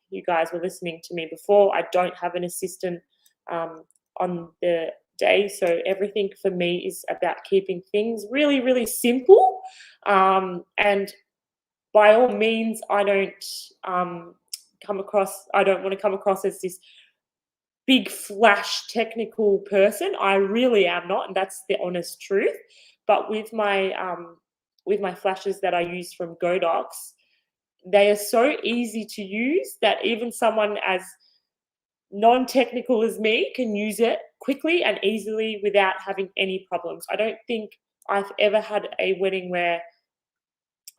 you guys were listening to me before, I don't have an assistant on the day, so everything for me is about keeping things really, really simple. And by all means, I don't want to come across as this big flash technical person. I really am not, and that's the honest truth. But with my flashes that I use from Godox, they are so easy to use that even someone as non-technical as me can use it quickly and easily without having any problems. I don't think I've ever had a wedding where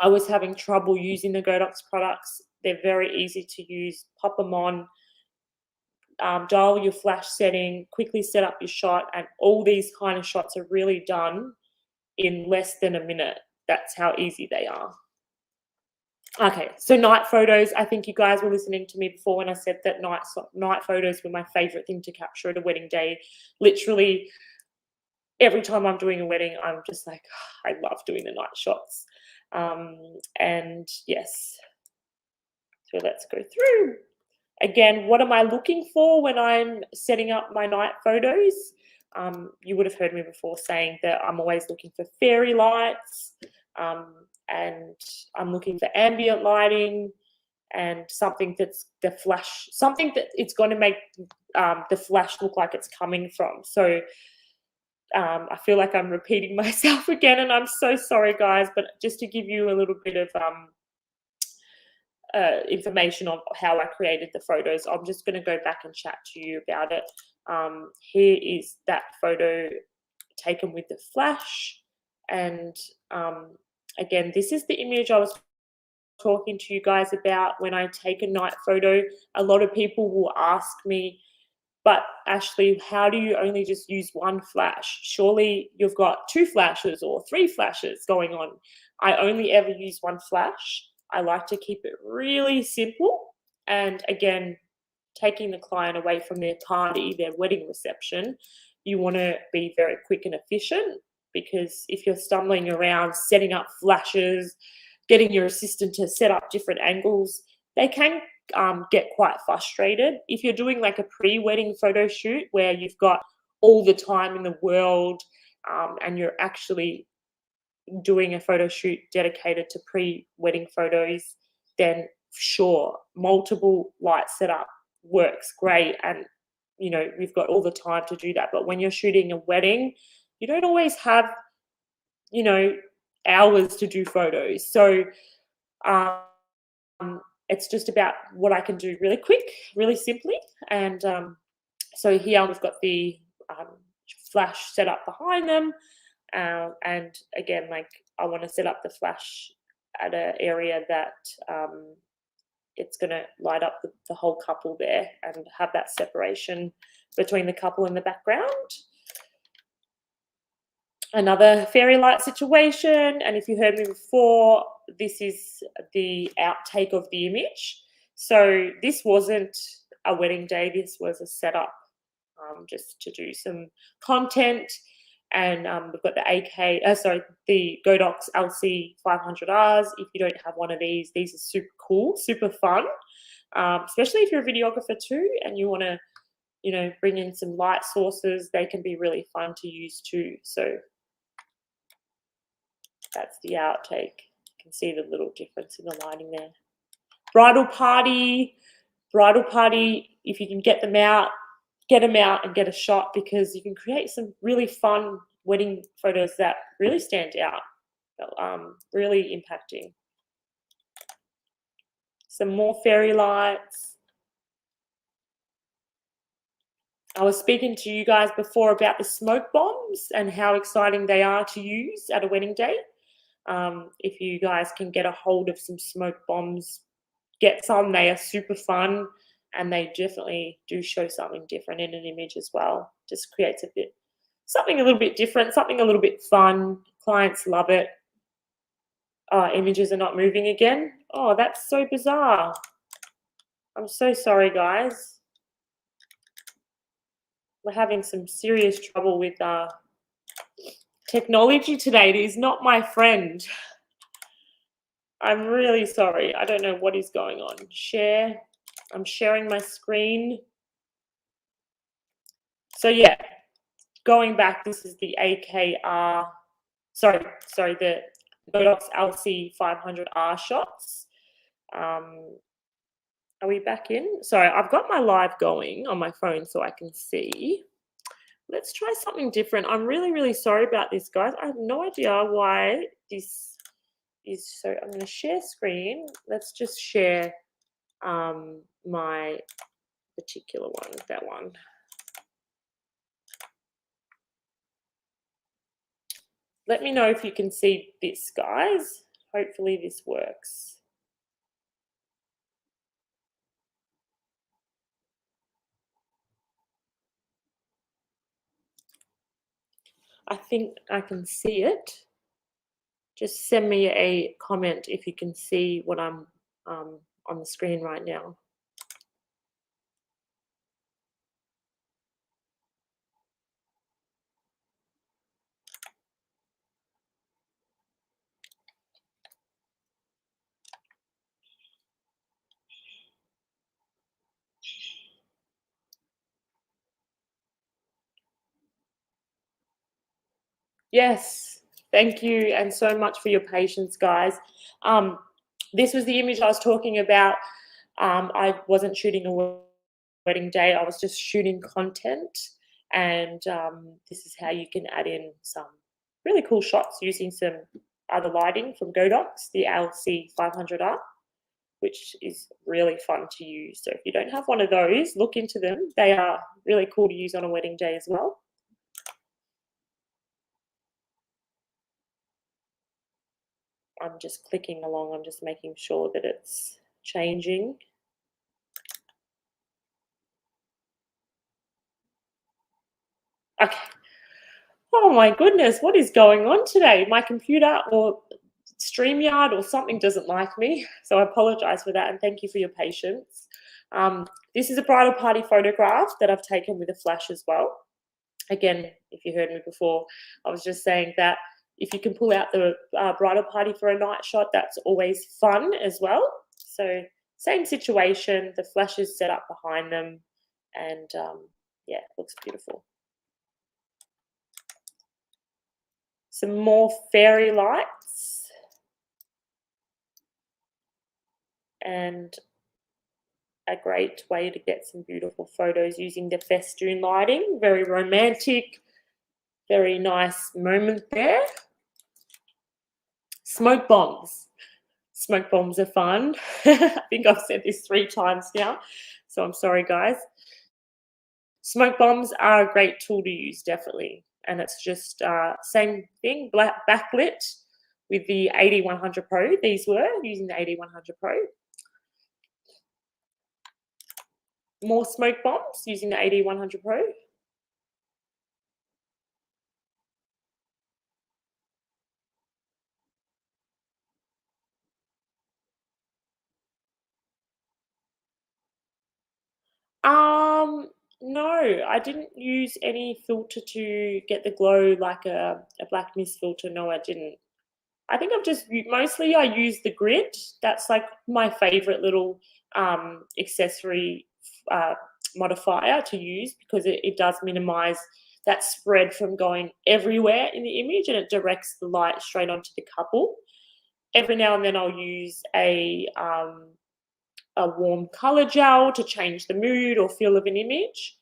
I was having trouble using the Godox products. They're very easy to use. Pop them on, dial your flash setting, quickly set up your shot, and all these kind of shots are really done in less than a minute. That's how easy they are. Okay, so night photos. I think you guys were listening to me before when I said that night photos were my favorite thing to capture at a wedding day. Literally, every time I'm doing a wedding, I'm just like, oh, I love doing the night shots. And yes, so let's go through. Again, what am I looking for when I'm setting up my night photos? You would have heard me before saying that I'm always looking for fairy lights, and I'm looking for ambient lighting, and something that's the flash, something that it's going to make the flash look like it's coming from. So I feel like I'm repeating myself again, and I'm so sorry, guys, but just to give you a little bit of information on how I created the photos, I'm just going to go back and chat to you about it. Here is that photo taken with the flash, and again, this is the image I was talking to you guys about. When I take a night photo, a lot of people will ask me, but Ashley, how do you only just use one flash? Surely you've got 2 flashes or 3 flashes going on. I only ever use one flash. I like to keep it really simple. And again, taking the client away from their party, their wedding reception, you want to be very quick and efficient, because if you're stumbling around setting up flashes, getting your assistant to set up different angles, they can get quite frustrated. If you're doing like a pre-wedding photo shoot where you've got all the time in the world, and you're actually doing a photo shoot dedicated to pre-wedding photos, then sure, multiple light setup works great, and you know, we've got all the time to do that. But when you're shooting a wedding, you don't always have, you know, hours to do photos. So it's just about what I can do really quick, really simply. And so here we've got the flash set up behind them. And again, like I want to set up the flash at an area that it's going to light up the whole couple there and have that separation between the couple in the background. Another fairy light situation, and if you heard me before, this is the outtake of the image. So this wasn't a wedding day, this was a setup just to do some content. And we've got the Godox LC 500Rs. If you don't have one of these are super cool, super fun, especially if you're a videographer too and you want to, you know, bring in some light sources. They can be really fun to use too. So that's the outtake. You can see the little difference in the lighting there. Bridal party, if you can get them out and get a shot, because you can create some really fun wedding photos that really stand out, really impacting. Some more fairy lights. I was speaking to you guys before about the smoke bombs and how exciting they are to use at a wedding day. If you guys can get a hold of some smoke bombs, get some. They are super fun, and they definitely do show something different in an image as well. Just creates something a little bit different, something a little bit fun. Clients love it. Images are not moving again. Oh, that's so bizarre. I'm so sorry, guys. We're having some serious trouble with technology today. It is not my friend. I'm really sorry. I don't know what is going on. Share. I'm sharing my screen. So yeah, going back, this is the AKR, the Godox LC 500R shots. Are we back in? Sorry, I've got my live going on my phone so I can see. Let's try something different. I'm really, really sorry about this, guys. I have no idea why this is so. I'm going to share screen. Let's just share my particular one, that one. Let me know if you can see this, guys. Hopefully this works. I think I can see it. Just send me a comment if you can see what I'm on the screen right now. Yes, thank you, and so much for your patience, guys. This was the image I was talking about. I wasn't shooting a wedding day, I was just shooting content. And this is how you can add in some really cool shots using some other lighting from Godox, the LC 500R, which is really fun to use. So if you don't have one of those, look into them. They are really cool to use on a wedding day as well. I'm just clicking along, I'm just making sure that it's changing. Okay. Oh my goodness, what is going on today? My computer or StreamYard or something doesn't like me. So I apologize for that and thank you for your patience. This is a bridal party photograph that I've taken with a flash as well. Again, if you heard me before, I was just saying that if you can pull out the bridal party for a night shot, that's always fun as well. So same situation, the flash is set up behind them and yeah, looks beautiful. Some more fairy lights. And a great way to get some beautiful photos using the festoon lighting. Very romantic, very nice moment there. Smoke bombs. Smoke bombs are fun. I think I've said this 3 times now, so I'm sorry, guys. Smoke bombs are a great tool to use, definitely. And it's just same thing, black backlit with the AD100 Pro. These were using the AD100 Pro. More smoke bombs using the AD100 Pro. No, I didn't use any filter to get the glow like a black mist filter. No, I didn't. I think I've just mostly I use the grid. That's like my favorite little accessory modifier to use because it does minimize that spread from going everywhere in the image and it directs the light straight onto the couple. Every now and then I'll use a warm color gel to change the mood or feel of an image.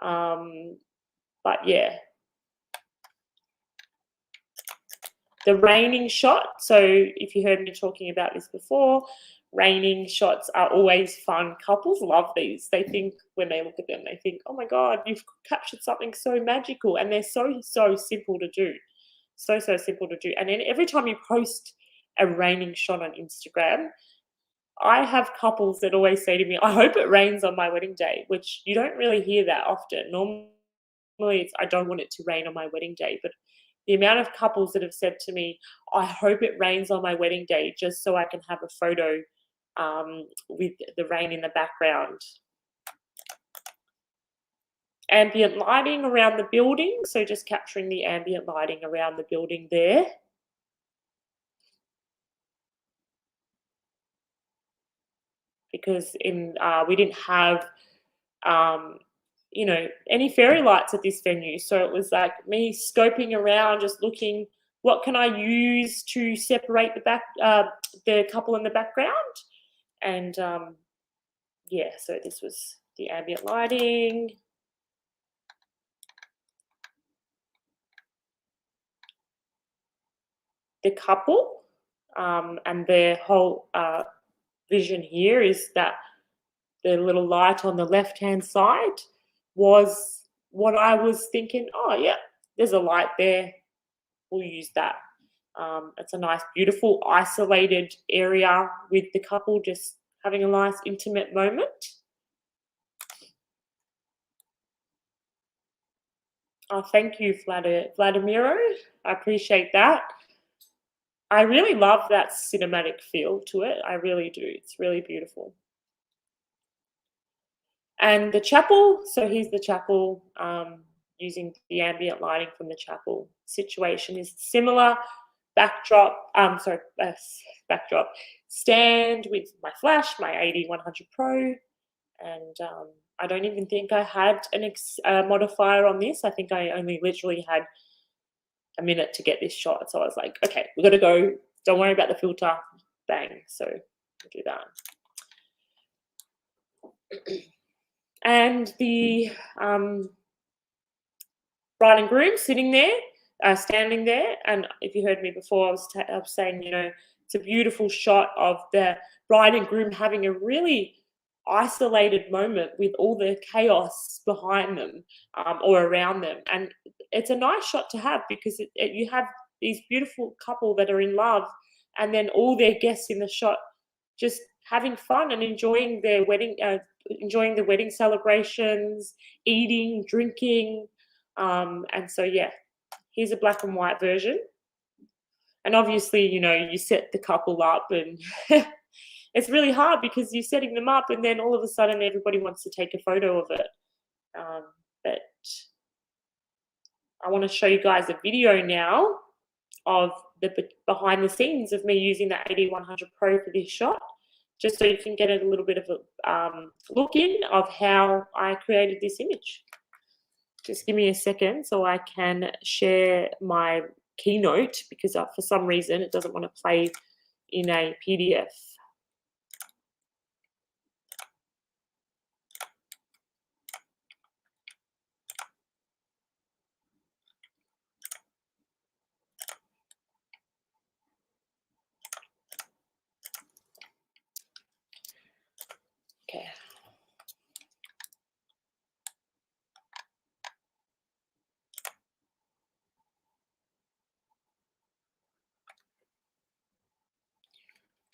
But yeah, the raining shot. So if you heard me talking about this before, raining shots are always fun. Couples love these. They think when they look at them, they think, oh my God, you've captured something so magical. And they're so simple to do. So simple to do. And then every time you post a raining shot on Instagram, I have couples that always say to me, I hope it rains on my wedding day, which you don't really hear that often. Normally it's, I don't want it to rain on my wedding day. But the amount of couples that have said to me, I hope it rains on my wedding day just so I can have a photo with the rain in the background. Ambient lighting around the building. So just capturing the ambient lighting around the building there. Because we didn't have any fairy lights at this venue. So it was like me scoping around, just looking, what can I use to separate the couple in the background? And yeah, so this was the ambient lighting. The couple and their whole vision here is that the little light on the left-hand side was what I was thinking, oh yeah, there's a light there, we'll use that. It's a nice, beautiful, isolated area with the couple just having a nice, intimate moment. Oh, thank you, Vladimiro. I appreciate that. I really love that cinematic feel to it. I really do. It's really beautiful. And the chapel, so here's the chapel using the ambient lighting from the chapel. Situation is similar. Backdrop, backdrop. Stand with my flash, my AD100 Pro. And I don't even think I had a modifier on this. I think I only literally had a minute to get this shot. So I was like, okay, we've got to go. Don't worry about the filter. Bang. So we'll do that. And the bride and groom sitting there, standing there. And if you heard me before, I was saying, you know, it's a beautiful shot of the bride and groom having a really isolated moment with all the chaos behind them or around them. And it's a nice shot to have because you have these beautiful couple that are in love, and then all their guests in the shot just having fun and enjoying their wedding, enjoying the wedding celebrations, eating, drinking. And so, yeah, here's a black and white version. And obviously, you know, you set the couple up and it's really hard because you're setting them up and then all of a sudden everybody wants to take a photo of it. But I want to show you guys a video now of the behind the scenes of me using the AD100 Pro for this shot, just so you can get a little bit of a look in of how I created this image. Just give me a second so I can share my Keynote, because for some reason it doesn't want to play in a PDF. Okay.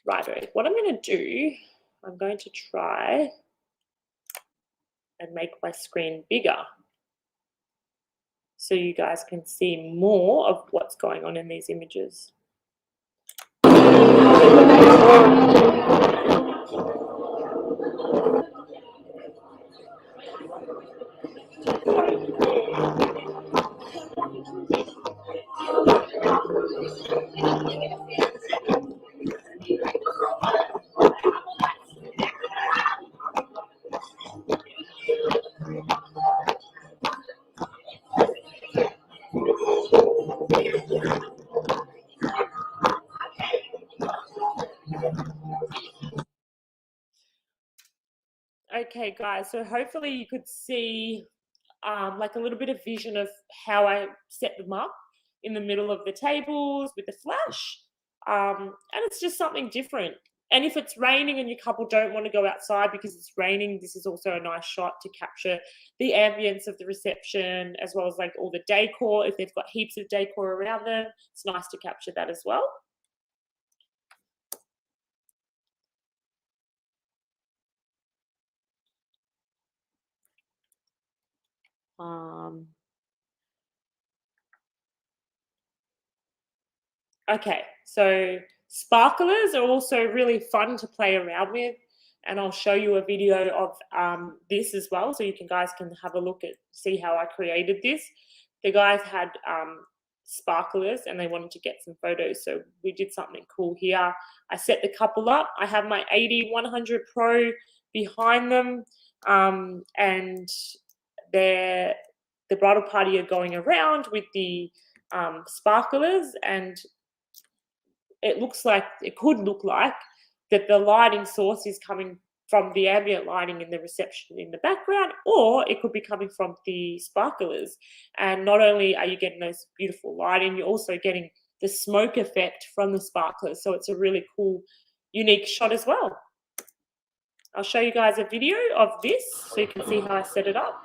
Righto, what I'm going to do, I'm going to try and make my screen bigger so you guys can see more of what's going on in these images. Okay, guys, so hopefully you could see like a little bit of vision of how I set them up in the middle of the tables with the flash. And it's just something different. And if it's raining and your couple don't want to go outside because it's raining, this is also a nice shot to capture the ambience of the reception, as well as like all the decor. If they've got heaps of decor around them, it's nice to capture that as well. Okay, so sparklers are also really fun to play around with, and I'll show you a video of this as well, so you guys can have a look at, see how I created this. The guys had sparklers and they wanted to get some photos, so we did something cool here. I set the couple up. I have my AD100 Pro behind them, and the bridal party are going around with the sparklers, and it looks like, it could look like that the lighting source is coming from the ambient lighting in the reception in the background, or it could be coming from the sparklers. And not only are you getting those beautiful lighting, you're also getting the smoke effect from the sparklers. So it's a really cool, unique shot as well. I'll show you guys a video of this so you can see how I set it up.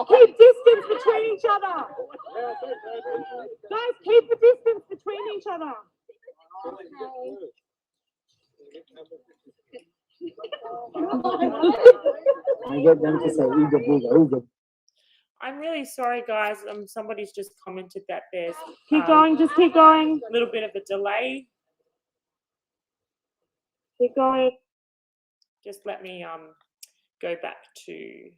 Keep distance between each other. Guys, keep the distance between each other. I get them to say ooga booga ooga. I'm really sorry, guys. Somebody's just commented that there's keep going, just keep going. A little bit of a delay. Keep going. Just let me go back to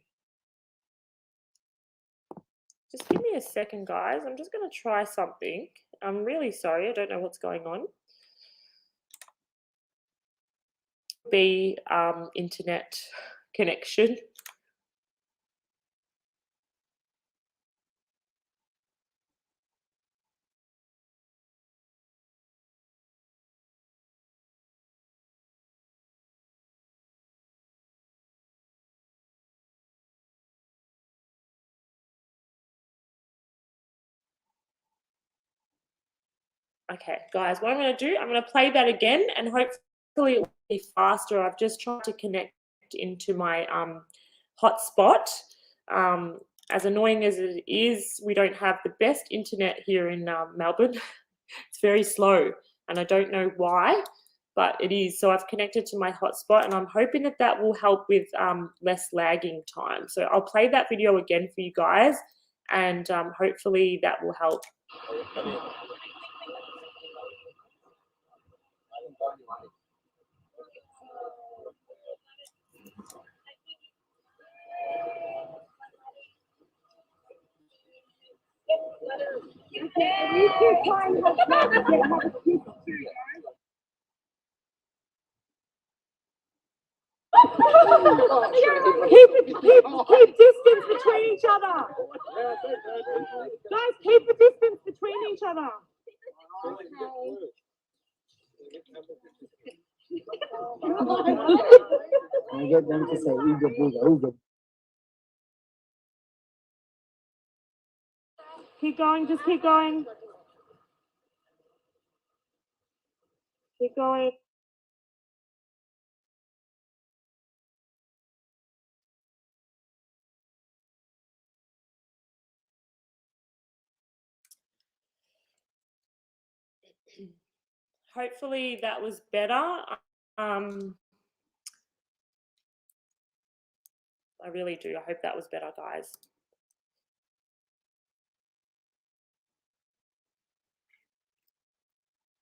Just give me a second, guys. I'm just going to try something. I'm really sorry. I don't know what's going on. Be internet connection. Okay, guys, what I'm going to do, I'm going to play that again, and hopefully it will be faster. I've just tried to connect into my hotspot. As annoying as it is, we don't have the best internet here in Melbourne. It's very slow, and I don't know why, but it is. So I've connected to my hotspot, and I'm hoping that that will help with less lagging time. So I'll play that video again for you guys, and hopefully that will help. Keep distance between each other. Guys, keep the distance between each other.
I get them to say ooga booga ooga.
Keep going, just keep going. Keep going. Hopefully that was better. I really do. I hope that was better, guys.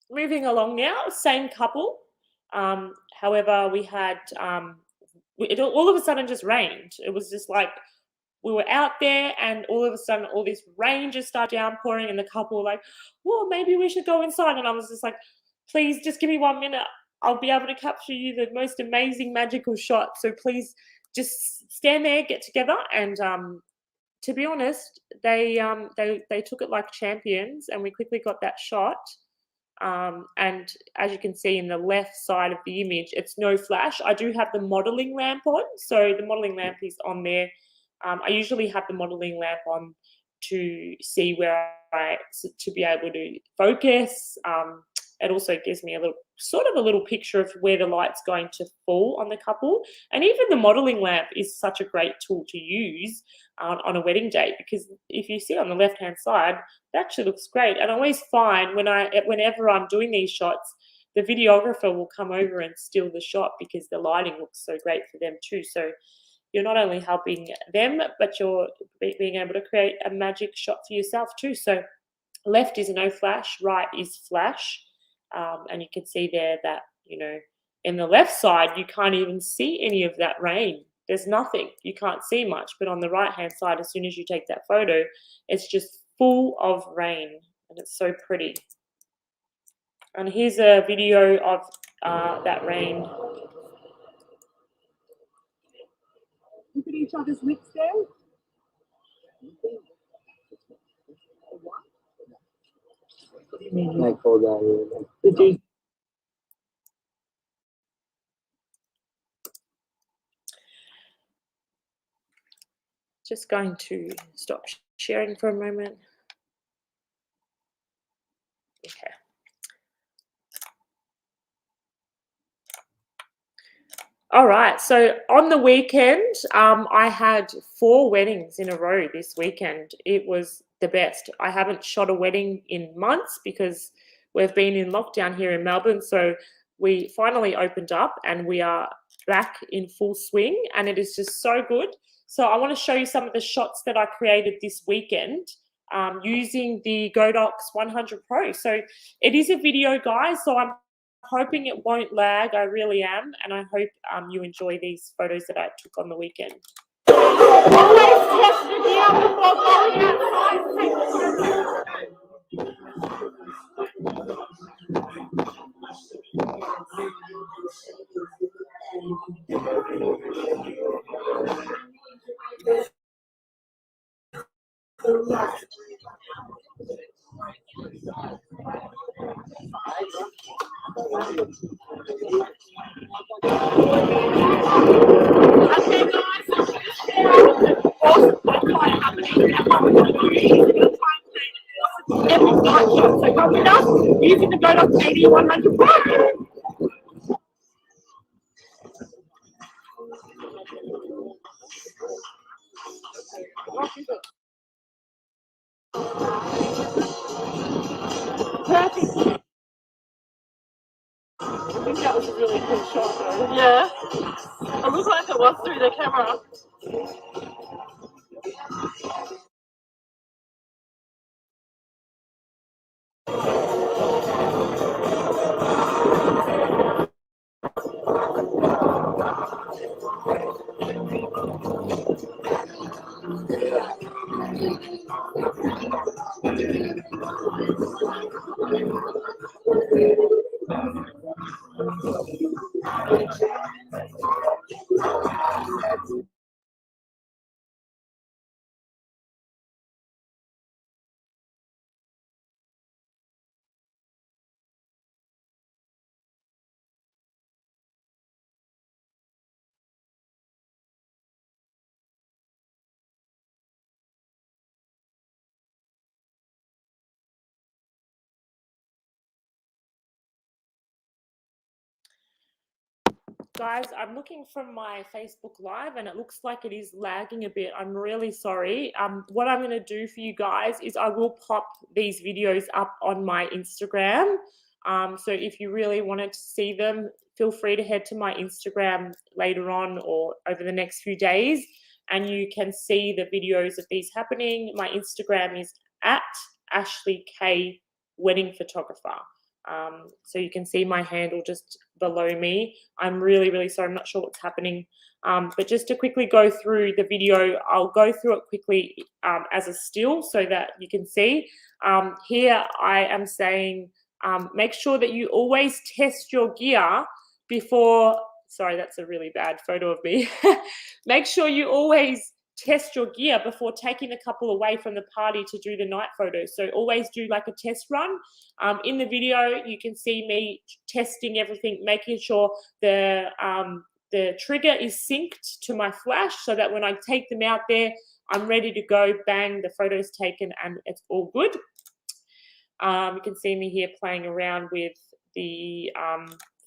Moving along now, same couple. However, we had it all of a sudden just rained. It was just like we were out there, and all of a sudden, all this rain just started downpouring, and the couple were like, "Well, maybe we should go inside." And I was just like, "Please, just give me 1 minute. I'll be able to capture you the most amazing magical shot. So please, just stand there, get together." And to be honest, they took it like champions, and we quickly got that shot. And as you can see in the left side of the image, it's no flash. I do have the modeling lamp on, so the modeling lamp is on there. I usually have the modeling lamp on to see where to be able to focus. It also gives me a little picture of where the light's going to fall on the couple. And even the modeling lamp is such a great tool to use on a wedding day, because if you see on the left hand side, it actually looks great. And I always find whenever I'm doing these shots, the videographer will come over and steal the shot because the lighting looks so great for them too. So you're not only helping them, but you're being able to create a magic shot for yourself too. So left is no flash, right is flash. And you can see there that, in the left side, you can't even see any of that rain. There's nothing. You can't see much. But on the right-hand side, as soon as you take that photo, it's just full of rain. And it's so pretty. And here's a video of that rain.
Look at each other's lips there.
Like for the
Just going to stop sharing for a moment. Okay. All right. So on the weekend, I had 4 weddings in a row this weekend. It was the best. I haven't shot a wedding in months because we've been in lockdown here in Melbourne. So we finally opened up and we are back in full swing, and it is just so good. So I want to show you some of the shots that I created this weekend using the Godox 100 Pro. So it is a video, guys. So I'm hoping it won't lag. I really am. And I hope you enjoy these photos that I took on the weekend. Always test the gear before going outside. So come with us using the Godox 8100 Pro. Perfect. I think that was a really cool shot though. Yeah. It looked like it was through the camera. Guys, I'm looking from my Facebook Live and it looks like it is lagging a bit. I'm really sorry. What I'm going to do for you guys is I will pop these videos up on my Instagram. So if you really wanted to see them, feel free to head to my Instagram later on or over the next few days and you can see the videos of these happening. My Instagram is at Ashley K Wedding Photographer. So you can see my handle just below me. I'm really, really sorry. I'm not sure what's happening. But just to quickly go through the video, I'll go through it quickly as a still so that you can see. Here I am saying make sure that you always test your gear before, sorry, that's a really bad photo of me. Make sure you always test your gear before taking a couple away from the party to do the night photos. So always do like a test run. In the video, you can see me testing everything, making sure the trigger is synced to my flash so that when I take them out there, I'm ready to go, bang, the photo's taken and it's all good. You can see me here playing around with the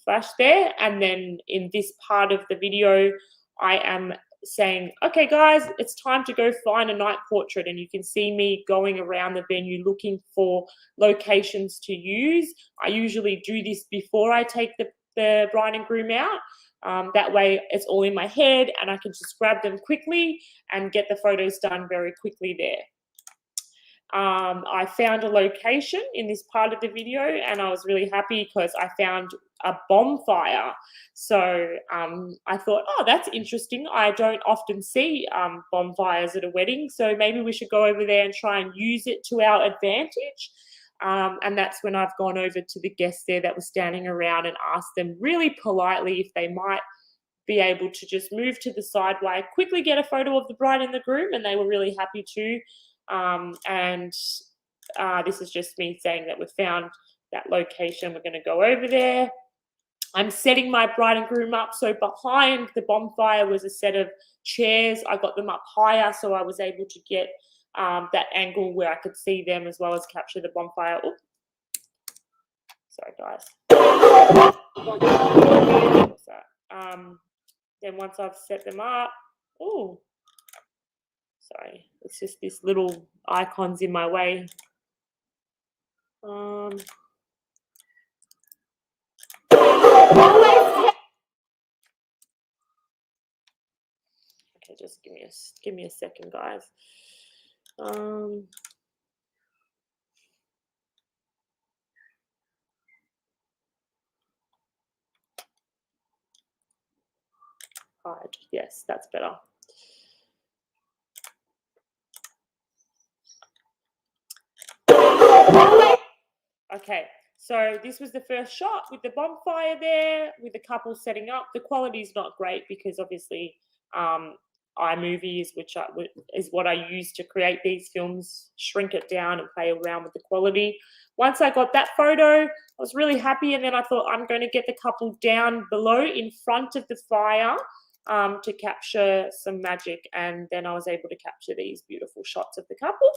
flash there. And then in this part of the video, I am saying, okay, guys, it's time to go find a night portrait. And you can see me going around the venue looking for locations to use. I usually do this before I take the bride and groom out. That way it's all in my head and I can just grab them quickly and get the photos done very quickly there. I found a location in this part of the video and I was really happy because I found a bonfire. So I thought, oh, that's interesting. I don't often see bonfires at a wedding. So maybe we should go over there and try and use it to our advantage. And that's when I've gone over to the guests there that were standing around and asked them really politely if they might be able to just move to the side while I quickly get a photo of the bride and the groom. And they were really happy to. This is just me saying that we found that location. We're going to go over there. I'm setting my bride and groom up. So behind the bonfire was a set of chairs. I got them up higher so I was able to get that angle where I could see them as well as capture the bonfire. Oops. Sorry, guys. What's that? Then once I've set them up, oh, sorry, it's just this little icons in my way. Okay, just give me a second, guys. Hide. Yes, that's better. Okay, so this was the first shot with the bonfire there, with the couple setting up. The quality is not great because obviously iMovies, is what I use to create these films, shrink it down and play around with the quality. Once I got that photo, I was really happy, and then I thought I'm going to get the couple down below in front of the fire to capture some magic, and then I was able to capture these beautiful shots of the couple.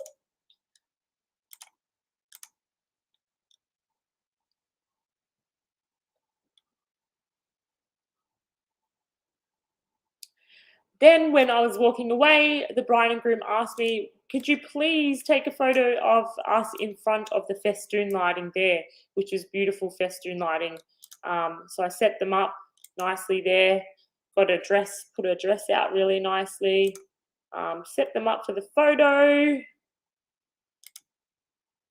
Then when I was walking away, the bride and groom asked me, could you please take a photo of us in front of the festoon lighting there, which is beautiful festoon lighting. So I set them up nicely there, put a dress out really nicely, set them up for the photo,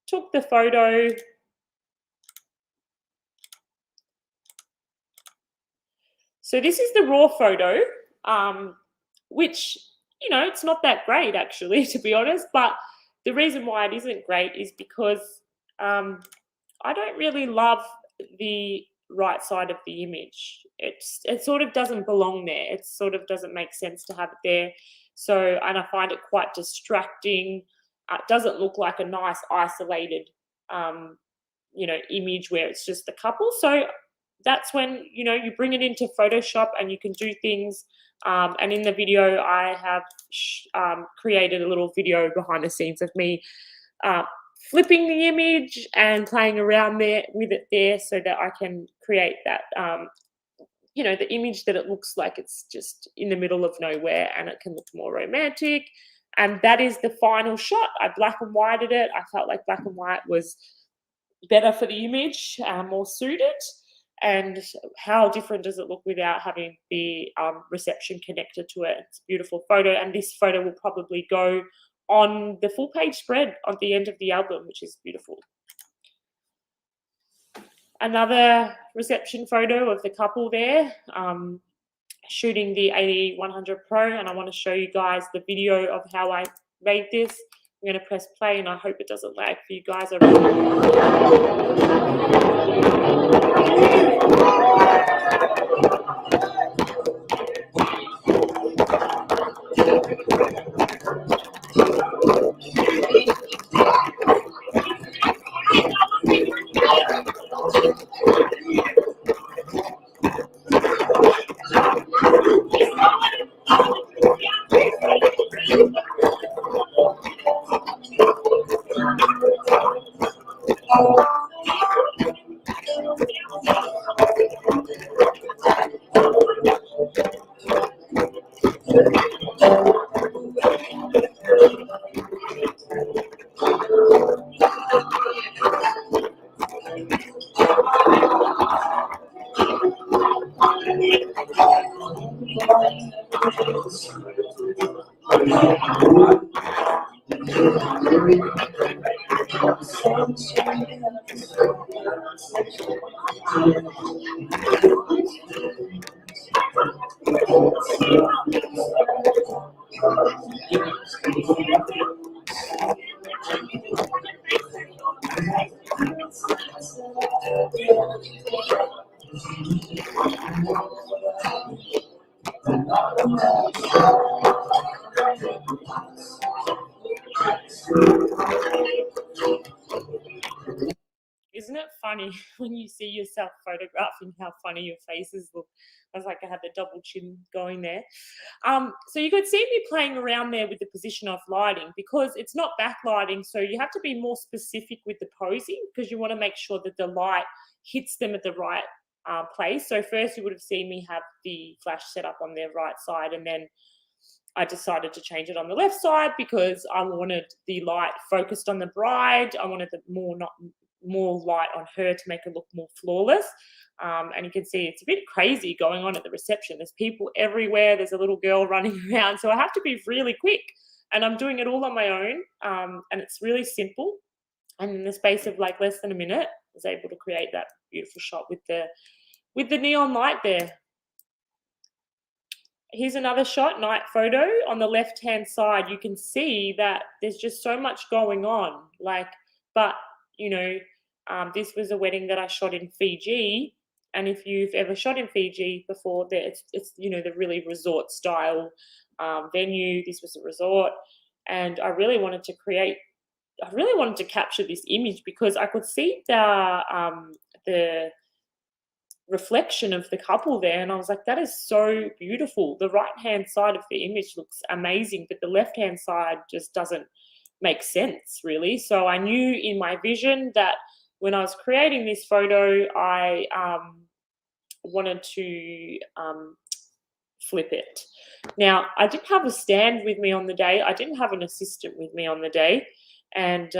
took the photo. So this is the raw photo, which, you know, it's not that great actually, to be honest, but the reason why it isn't great is because I don't really love the right side of the image. It sort of doesn't belong there. It sort of doesn't make sense to have it there. So, and I find it quite distracting. It doesn't look like a nice isolated, you know, image where it's just the couple. So that's when, you know, you bring it into Photoshop and you can do things. And in the video, I have created a little video behind the scenes of me flipping the image and playing around there with it there so that I can create that, you know, the image that it looks like it's just in the middle of nowhere and it can look more romantic. And that is the final shot. I black and whited it. I felt like black and white was better for the image, more suited. And how different does it look without having the reception connected to it? It's a beautiful photo, and this photo will probably go on the full page spread at the end of the album, which is beautiful. Another reception photo of the couple there, shooting the AD100 Pro, and I want to show you guys the video of how I made this. I'm going to press play, and I hope it doesn't lag for you guys. Isn't it funny when you see yourself photographing how funny your faces look? I was like, I had the double chin going there. So you could see me playing around there with the position of lighting because it's not backlighting. So you have to be more specific with the posing because you want to make sure that the light hits them at the right place. So first you would have seen me have the flash set up on their right side, and then I decided to change it on the left side because I wanted the light focused on the bride. I wanted the more light on her to make her look more flawless. And you can see it's a bit crazy going on at the reception. There's people everywhere. There's a little girl running around. So I have to be really quick. And I'm doing it all on my own. And it's really simple. And in the space of like less than a minute, I was able to create that beautiful shot with the neon light there. Here's another shot, night photo. On the left-hand side, you can see that there's just so much going on. But, you know, This was a wedding that I shot in Fiji. And if you've ever shot in Fiji before, it's you know, the really resort style venue. This was a resort, and I really wanted to capture this image because I could see the reflection of the couple there, and I was like, that is so beautiful. The right hand side of the image looks amazing, but the left hand side just doesn't make sense really. So I knew in my vision that when I was creating this photo, I wanted to flip it. Now, I didn't have a stand with me on the day. I didn't have an assistant with me on the day, and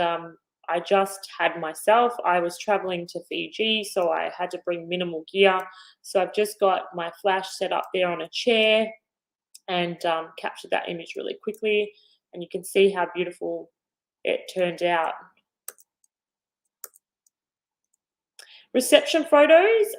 I just had myself. I was traveling to Fiji, so I had to bring minimal gear. So I've just got my flash set up there on a chair and captured that image really quickly. And you can see how beautiful it turned out. Reception photos.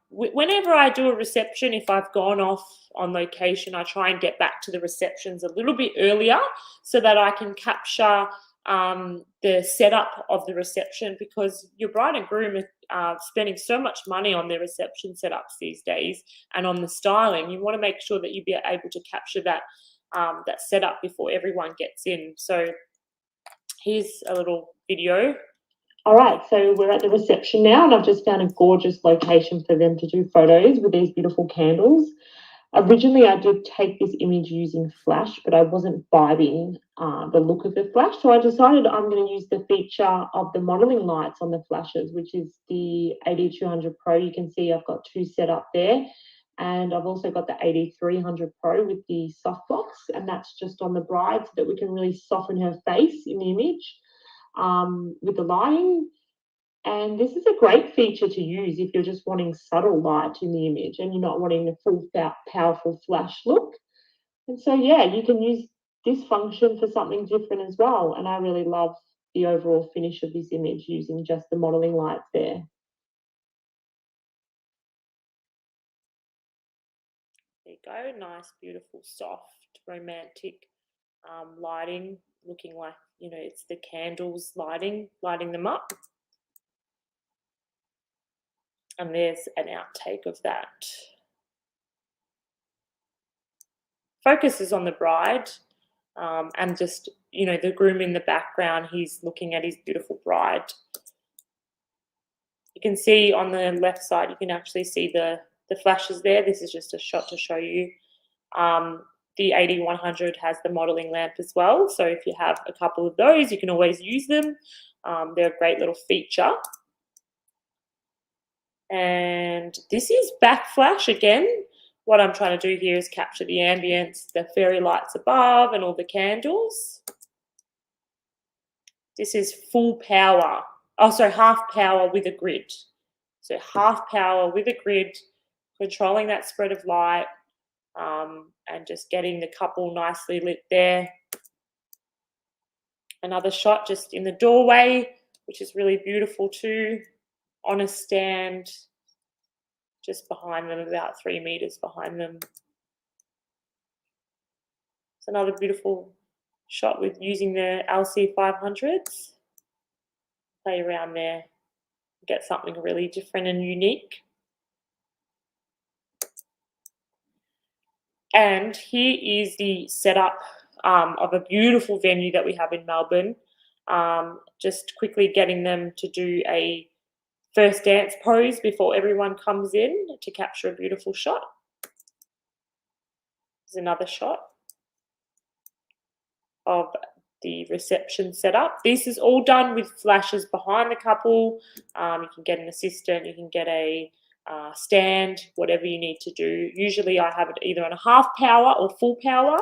Whenever I do a reception, if I've gone off on location, I try and get back to the receptions a little bit earlier so that I can capture the setup of the reception, because your bride and groom are spending so much money on their reception setups these days and on the styling. You want to make sure that you be able to capture that that setup before everyone gets in. So here's a little video. All right, so we're at the reception now, and I've just found a gorgeous location for them to do photos with these beautiful candles. Originally, I did take this image using flash, but I wasn't vibing the look of the flash, so I decided I'm going to use the feature of the modeling lights on the flashes, which is the 8200 Pro. You can see I've got two set up there, and I've also got the 8300 Pro with the softbox, and that's just on the bride so that we can really soften her face in the image with the lighting. And this is a great feature to use if you're just wanting subtle light in the image and you're not wanting a full powerful flash look. And so, yeah, you can use this function for something different as well. And I really love the overall finish of this image using just the modeling lights there. There you go, nice, beautiful, soft, romantic lighting, looking like, you know, it's the candles lighting them up. And there's an outtake of that. Focus is on the bride and just, you know, the groom in the background. He's looking at his beautiful bride. You can see on the left side, you can actually see the flashes there. This is just a shot to show you. The 8100 has the modeling lamp as well. So if you have a couple of those, you can always use them. They're a great little feature. And this is back flash again. What I'm trying to do here is capture the ambience, the fairy lights above and all the candles. This is full power. Oh, sorry, half power with a grid. So half power with a grid, controlling that spread of light and just getting the couple nicely lit there. Another shot just in the doorway, which is really beautiful too. On a stand just behind them, about 3 meters behind them. It's another beautiful shot with using the LC500s. Play around there, get something really different and unique. And here is the setup of a beautiful venue that we have in Melbourne. Just quickly getting them to do a first dance pose before everyone comes in to capture a beautiful shot. There's another shot of the reception setup. This is all done with flashes behind the couple. You can get an assistant, you can get a stand, whatever you need to do. Usually I have it either on a half power or full power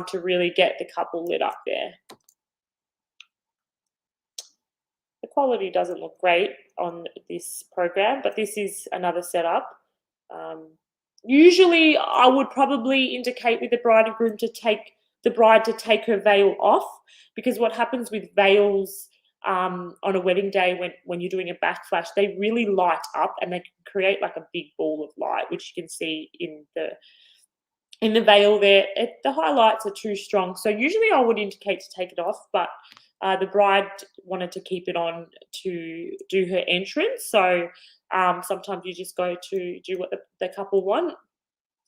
to really get the couple lit up there. The quality doesn't look great on this program, but this is another setup. Usually I would probably indicate with the bride and groom to take the bride to take her veil off, because what happens with veils on a wedding day when you're doing a backflash, they really light up and they can create like a big ball of light, which you can see in the veil there. The highlights are too strong. So usually I would indicate to take it off, but the bride wanted to keep it on to do her entrance. So sometimes you just go to do what the couple want.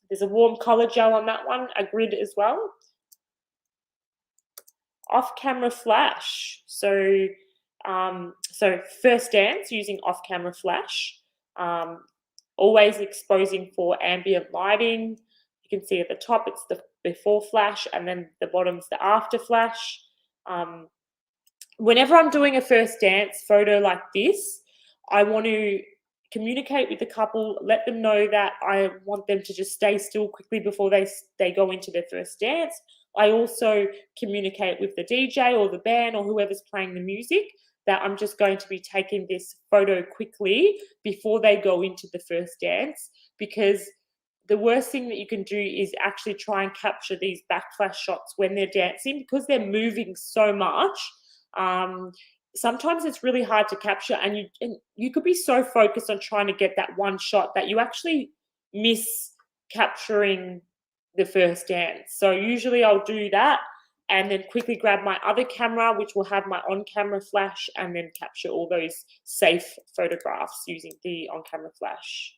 There's a warm color gel on that one, a grid as well. Off-camera flash. So first dance using off-camera flash. Always exposing for ambient lighting. You can see at the top it's the before flash, and then the bottom's the after flash. Whenever I'm doing a first dance photo like this, I want to communicate with the couple, let them know that I want them to just stay still quickly before they go into their first dance. I also communicate with the DJ or the band or whoever's playing the music that I'm just going to be taking this photo quickly before they go into the first dance, because the worst thing that you can do is actually try and capture these backflash shots when they're dancing, because they're moving so much. Sometimes it's really hard to capture, and you could be so focused on trying to get that one shot that you actually miss capturing the first dance. So usually I'll do that and then quickly grab my other camera, which will have my on-camera flash, and then capture all those safe photographs using the on-camera flash.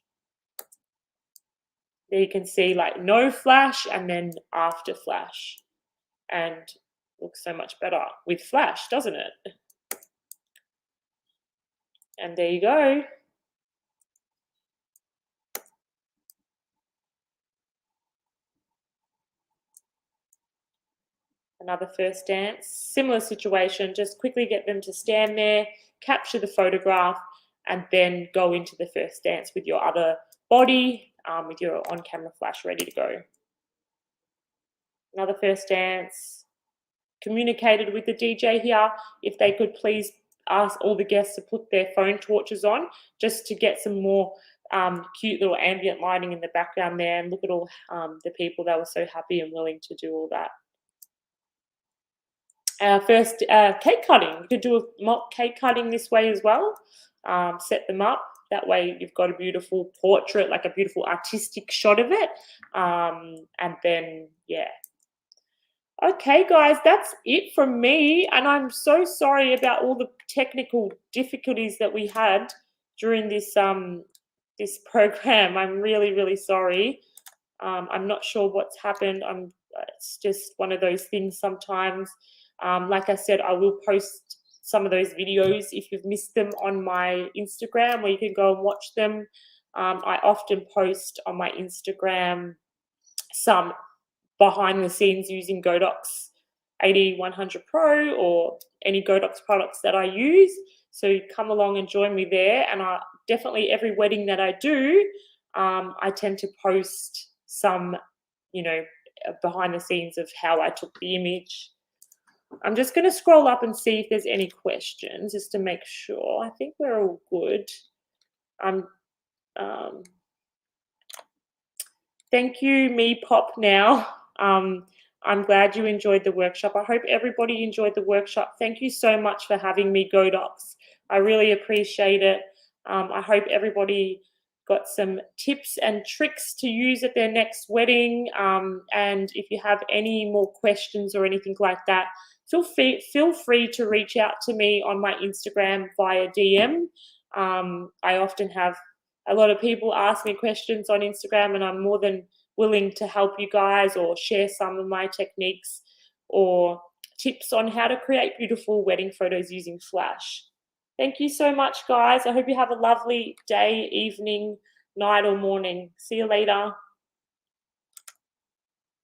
There you can see like no flash and then after flash, and looks so much better with flash, doesn't it? And there you go. Another first dance, similar situation, just quickly get them to stand there, capture the photograph, and then go into the first dance with your other body, with your on-camera flash ready to go. Another first dance, communicated with the DJ here, if they could please ask all the guests to put their phone torches on, just to get some more cute little ambient lighting in the background there, and look at all the people that were so happy and willing to do all that. First, cake cutting. You could do a mock cake cutting this way as well. Set them up. That way you've got a beautiful portrait, like a beautiful artistic shot of it. And then, yeah. Okay, guys, that's it from me. And I'm so sorry about all the technical difficulties that we had during this this program. I'm really, really sorry. I'm not sure what's happened. It's just one of those things sometimes. Like I said, I will post some of those videos if you've missed them on my Instagram, where you can go and watch them. I often post on my Instagram some behind the scenes using Godox 8100 Pro or any Godox products that I use. So come along and join me there. And definitely every wedding that I do, I tend to post some, behind the scenes of how I took the image. I'm just going to scroll up and see if there's any questions, just to make sure. I think we're all good. Thank you, Me Pop Now. I'm glad you enjoyed the workshop. I hope everybody enjoyed the workshop. Thank you so much for having me, Godox. I really appreciate it. I hope everybody got some tips and tricks to use at their next wedding. And if you have any more questions or anything like that, feel free to reach out to me on my Instagram via DM. I often have a lot of people ask me questions on Instagram, and I'm more than willing to help you guys or share some of my techniques or tips on how to create beautiful wedding photos using flash. Thank you so much, guys. I hope you have a lovely day, evening, night, or morning. See you later.